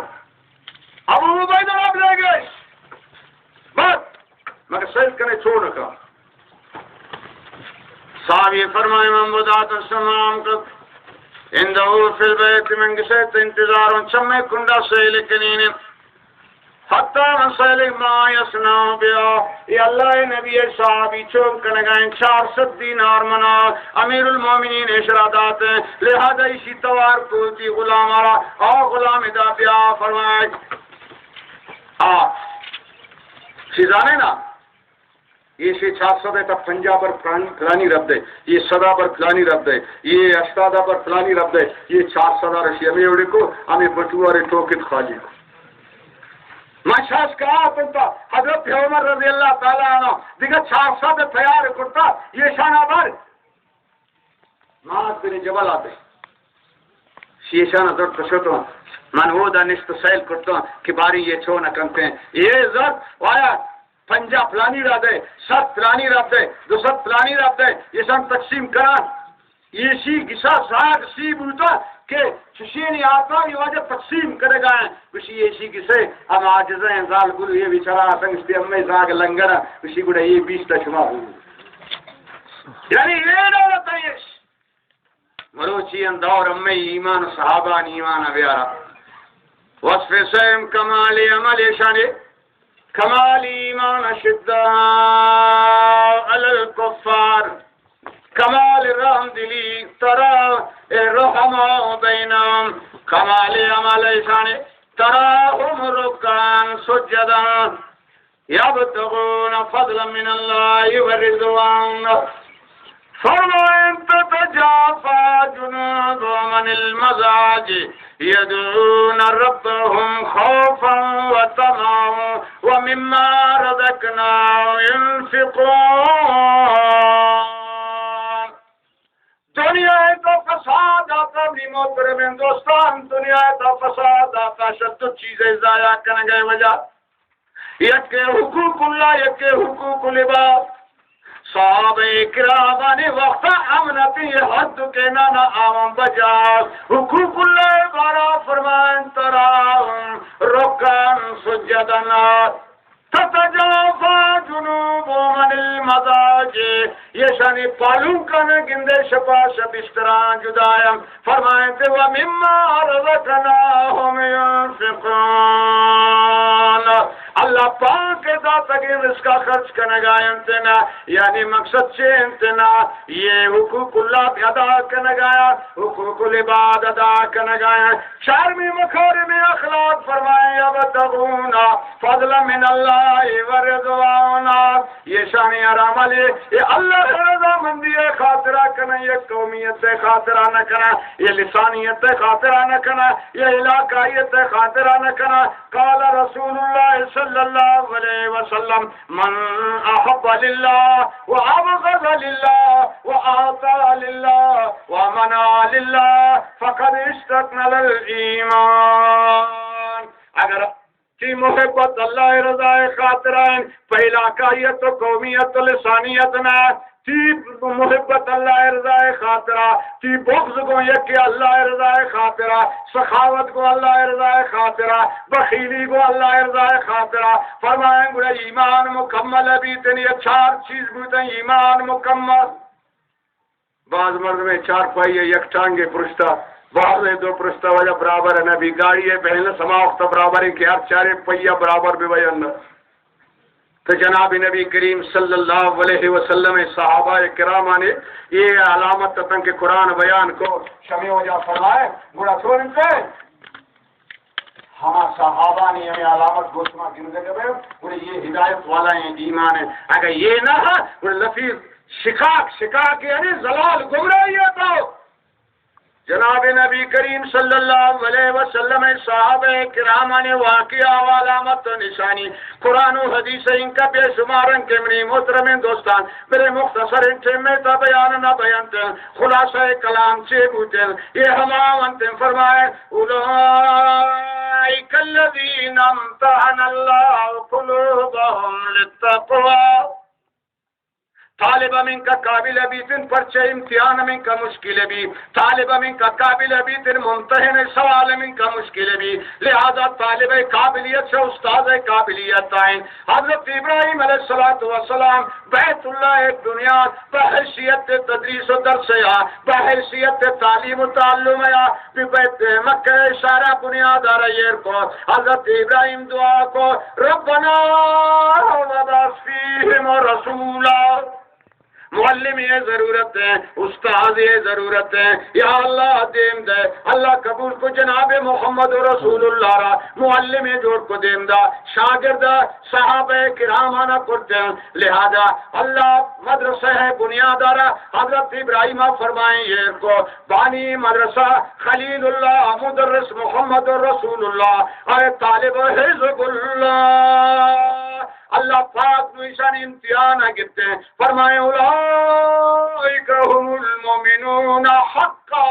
ابو عبید رب لے گئے بات مگر سید کنے چھوڑ رکھا صحابی فرمائے من بدات السلام کرتا اندہو فی البیت من گسیت انتظارون چمے کنڈا سیلی کنین حتی من سیلی ما یسناو بیا یہ اللہ نبی صحابی چون کنگائیں 400 دینار منا امیر المومنین اشرادات ہیں لہذا اسی توار کوتی غلام آرہ اور غلام دا بیا فرمائے چیزانے نا یہ سے 400 ہے تب 50 پر فلانی رب دے یہ 100 پر فلانی رب دے یہ 80 پر فلانی رب دے یہ 400 رشی ہمیں اوڑے کو ہمیں بٹوارے ٹوکت خالی کو ماشاس کہا پنتا حضرت عمر رضی اللہ تعالیٰ عنہ دیکھا 400 پہ تیار کرتا یہ شانہ بار ماں تیرے جبل آتے یہ شانہ در کشتو من ہو دا نشت سیل کرتا کہ باری یہ چھو نہ کنتے ہیں یہ ذات وایا 50 فلانی رب دے 7 فلانی رب دے 200 فلانی رب دے یہ سن تقسیم کران یہ سی گسا ساگ سی بوتا کہ چشینی آتا یہ وجہ تقسیم کرے گا کسی یہ سی گسے ہم آجزہ ہیں زال گلو یہ بیچارہ سنگستی امی زاگ لنگرہ کسی گوڑا یہ 20 تا شما ہوئی یعنی یہ دولت ہے یہ مروچی اندور امی ایمان صحابان ایمان بیارا وصف سیم کمالی عمل شانی کمال ایمان شدہ علی الکفار کمال رحم دلی ترى رحمة بينهم كمال عمل شان تراهم ركعا سجدا يبتغون فضلا من الله ورضوانا فرمائیں تتجافى جنوبهم عن المضاجع يدعون ربهم خوفا وطمعا ومما رزقناهم ينفقون دنیا کا فساد آتا بھی محترم دوستان دنیا کا فساد آتا شد چیزیں ضائع کرنے گئے وجہ یک حقوق اللہ یک حقوق العباد صحابہ کرام نے وقت امنتی حد کے نانا آمن بجا حقوق اللہ بارا فرمائن تراہم رکن سجدنا تتجافى جنوبهم عن المضاجع، یہ شانی پالوں کا نہ گندے شپا شبستران جدایم فرمائیں تے وَمِمَّا رَزَقْنَاهُمْ يُنْفِقُونَ، اللہ پاک ذات اگر رزق کا خرچ کرنے گایم تینا، یعنی مقصد چین تینا یہ حقوق اللہ ادا کرنے گایا، حقوق العباد ادا کرنے گایا. چارمی مکارم اخلاق فرمائیں یبتغون فضلا من اللہ ورضوانا، یہ شانی آرام علی یہ اللہ رضا مندی خاطرہ کرنا، یہ قومیت خاطرہ نہ کرنا، یہ لسانیت خاطرہ نہ کرنا، یہ علاقائیت خاطرہ نہ کرنا. قال رسول اللہ صلی اللہ علیہ وسلم من احب للہ وابغض للہ واعطى للہ ومنع للہ فقد استكمل الایمان. اگر کی محبت اللہ رضا خاطرہ پہلا کائیت و قومیت و لسانیت نہ تی محبت اللہ رضا خاطرہ، تی بغض کو یکی اللہ رضا خاطرہ، سخاوت کو اللہ رضا خاطرہ، بخیلی کو اللہ رضا خاطرہ. فرمائیں گے ایمان مکمل ابھی تنی چار چیز بوتے ایمان مکمل. بعض مرد میں چار پائیے یک ٹانگے پرشتہ، بعض میں دو پرشتہ وجہ برابر ہے نبی گاڑی ہے بہن سماوقت برابر ہے کہ ہر چارے پہیہ برابر بھی وجہ. تو جناب نبی کریم صلی اللہ علیہ وسلم صحابہ کرامہ نے یہ علامت تتن کے قرآن بیان کو شمیع وجہ فرمائے گوڑا سورن سے ہما صحابہ نے ہمیں علامت گوشما گرنے کے بعد گوڑا یہ ہدایت والا ہے ایمان ہے. اگر یہ نہ ہے گوڑا لفظ شکاک یعنی زلال گمراہی ہے. تو جناب نبی کریم صلی اللہ علیہ وسلم صحابہ کرام نے واقعہ و علامت و نشانی قرآن و حدیث ان کا بے شمارن کے منی محترم دوستان میرے مختصر انٹھے میں تا بیان نہ بیانتے خلاصہ کلام سے بوتے یہ ہماونتے فرمائے اولئک الذین امتحن اللہ قلوبهم للتقوی. طالب من کا قابل بھی تن پرچہ امتحان من کا مشکل بھی، طالب من کا قابل بھی تن ممتحن سوال من کا مشکل بھی، لہذا طالب قابلیت سے استاد قابلیت آئیں. حضرت ابراہیم علیہ السلام بیت اللہ ایک دنیا بحیثیت تدریس و درس یا بحیثیت تعلیم و تعلم یا بیت مکہ اشارہ بنیاد آرہیر کو حضرت ابراہیم دعا کو ربنا وبعث فیہم رسولا. معلم یہ ضرورت ہے، استاد یہ ضرورت ہے، یا اللہ دیم دے اللہ قبول کو جناب محمد رسول اللہ را معلم جوڑ کو دیم دا شاگرد صحابہ کرام آنا کرتے ہیں. لہذا اللہ مدرسہ ہے بنیاد آرہ حضرت ابراہیم فرمائیں یہ کو بانی مدرسہ خلیل اللہ مدرس محمد رسول اللہ اے طالب حزب اللہ. اللہ پاک نو ایشان امتحان گرتے ہیں فرمائے اولئک هم المؤمنون حقا.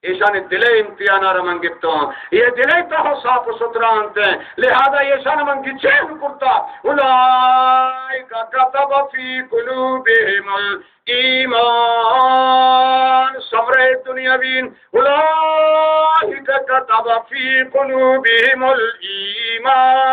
ایشان دلے امتحان رمن گرتے ہیں یہ دلے تو صاف و ستھرا انتے ہیں لہذا ایشان من کی چین کرتا اولئک کتب فی قلوبہم الایمان. صبر دنیاوین اولئک کتب فی قلوبہم الایمان.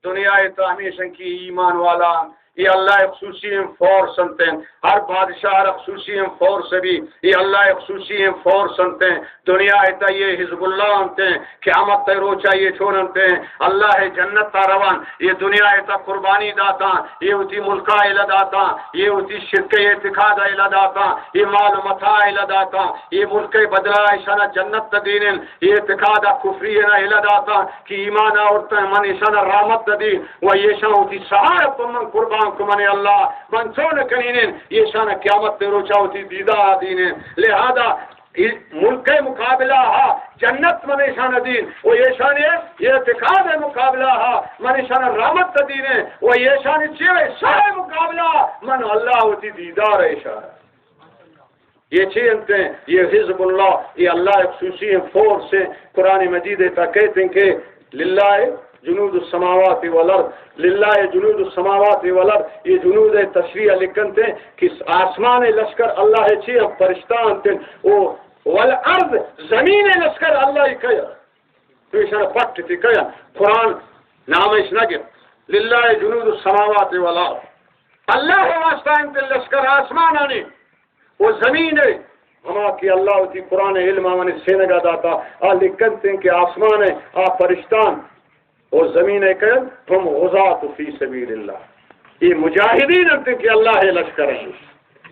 دنیا ہمیشہ کی ایمان والا یہ اللہ خصوصی فور سنتے ہیں. ہر بادشاہ خصوصی فور سے بھی یہ اللہ خصوصی فور سنتے ہیں. دنیا ایتا یہ حزب اللہ انتے ہیں قیامت تے روچا یہ چھوڑنتے ہیں اللہ ہے جنت تا روان. یہ دنیا ایتا قربانی داتا یہ ہوتی ملکہ الہ داتا یہ ہوتی شرک اعتقاد الہ داتا یہ مال متاع الہ داتا یہ ملک بدلہ اشانہ جنت تدین یہ اعتقاد کفری الہ داتا کہ ایمان آورتا ہے من اشانہ رحمت تدین و یہ شاہ ہوتی سہایت من قربان من اللہ منصون کنین یہ شان قیامت تے روچا ہوتی دیدہ دین. لہذا ملک مقابلہ ہا جنت من شان دین وہ یہ شان ہے یہ اعتقاد مقابلہ ہا من شان رحمت دین ہے وہ یہ شان چیوے شاہ مقابلہ من اللہ ہوتی دیدار ہے شاہ. یہ چیزیں ہیں یہ حزب اللہ یہ اللہ خصوصی فور سے قرآن مجید تا کہتے ہیں کہ للہ جنود السماوات والارض للہ جنود السماوات والارض. یہ جنود تشریح لکھنتے ہیں کہ آسمان لشکر اللہ چیئے فرشتان تھے والارض زمین لشکر اللہ ہی کیا تو ایشان پٹ تھی کیا قرآن نام اس نگر للہ جنود السماوات والارض اللہ واسطہ انت لشکر آسمان آنی وہ زمین ہے ہما کی اللہ ہوتی قرآن علم آمانی سینگا داتا لکھتے ہیں کہ آسمان ہے فرشتان اور زمین ہے کہ تم غزات فی سبیل اللہ یہ مجاہدین انتے کہ اللہ ہے لشکر ہے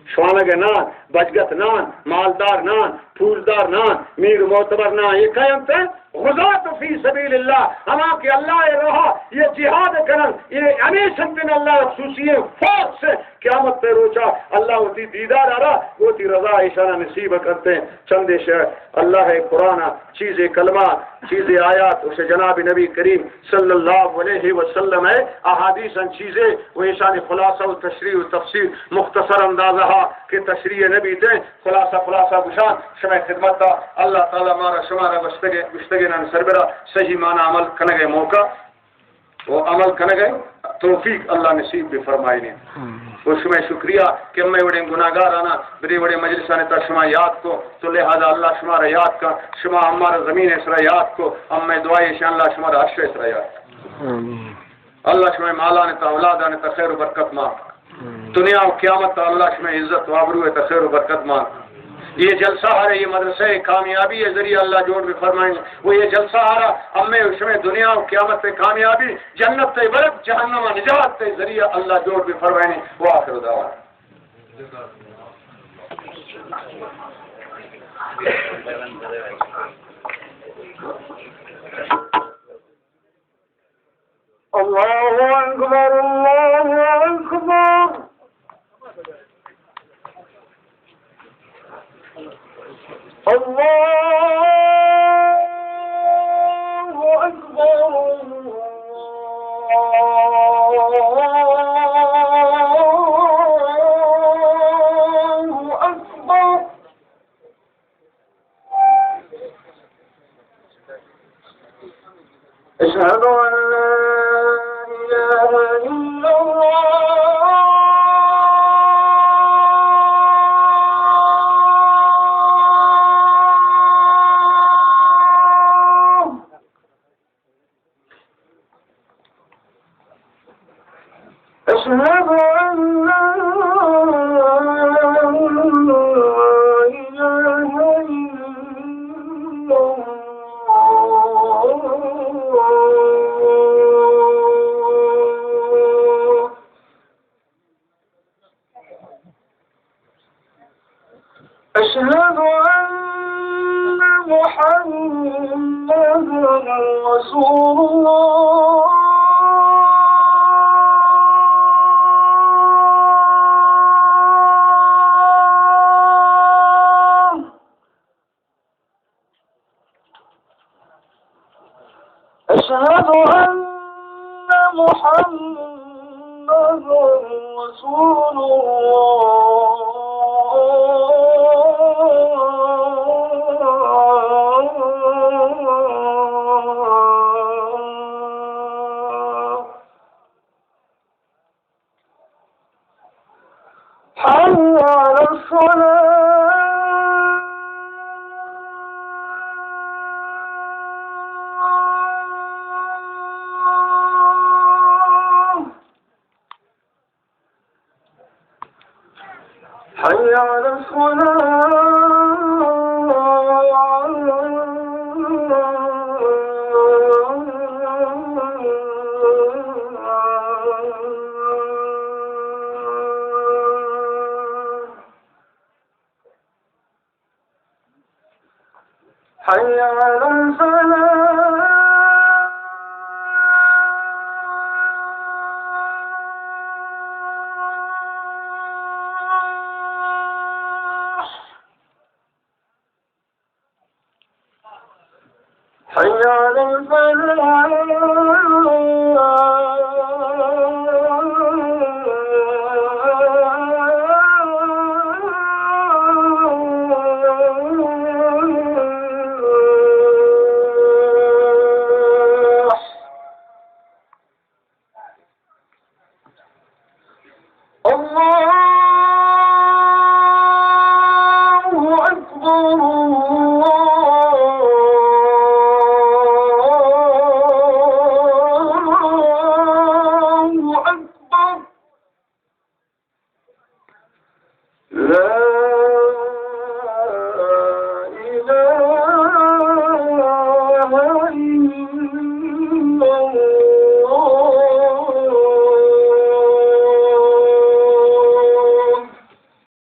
شوانگ نان بجگت نان مالدار نان پھولدار نان میر معتبر نان یہ قیمت ہے غزات فی سبیل اللہ ہما کہ اللہ رہا یہ جہاد کرن یہ ہمیشہ دن اللہ خصوصی فوج سے قیامت پہ روچا اللہ ہوتی دیدار آ رہا ہوتی رضا اشارہ نصیب کرتے ہیں چند شہر اللہ قرآن چیز کلمہ چیز آیات اسے جناب نبی کریم صلی اللہ علیہ وسلم ہے احادیث ان چیزیں وہ اشان خلاصہ و تشریح و تفسیر مختصر اندازہ کہ تشریح نبی دیں خلاصہ گشان شمع خدمت تا اللہ تعالی مارا شمارا گشتگی نان سربرا صحیح معنی عمل کرنے گئے موقع وہ عمل کرنے گئے توفیق اللہ نصیب بھی فرمائی نے وہ شمع شکریہ کہ میں بڑے گناہگار آنا بڑے بڑے مجلسانے تا شما یاد کو تو لہذا اللہ شمارا یاد کا شما ہمارا زمین اسرا یاد کو ام میں دعائی شان اللہ شمارا عشر اسرا یاد اللہ شمع مالا نے تا اولاد نے تا خیر و برکت مانگ دنیا و قیامت تا اللہ شمع عزت و عبرو تا خیر و برکت مانگ یہ جلسہ آ رہا ہے یہ مدرسہ کامیابی ہے ذریعہ اللہ جوڑ بھی فرمائیں وہ یہ جلسہ آ رہا ہمیں اس میں دنیا و قیامت پہ کامیابی جنت تے برد جہنم نجات تے ذریعہ اللہ جوڑ بھی فرمائیں وہ آخر دعوان اللہ اکبر اللہ اکبر الله أكبر الله أكبر أشهد أن لا إله إلا الله أشهد أن لا إله إلا الله أشهد أن محمدا رسول الله أشهد أن محمدا رسول الله حي على الصلاة حي على حي على الفلاح حي على الله أكبر الله لا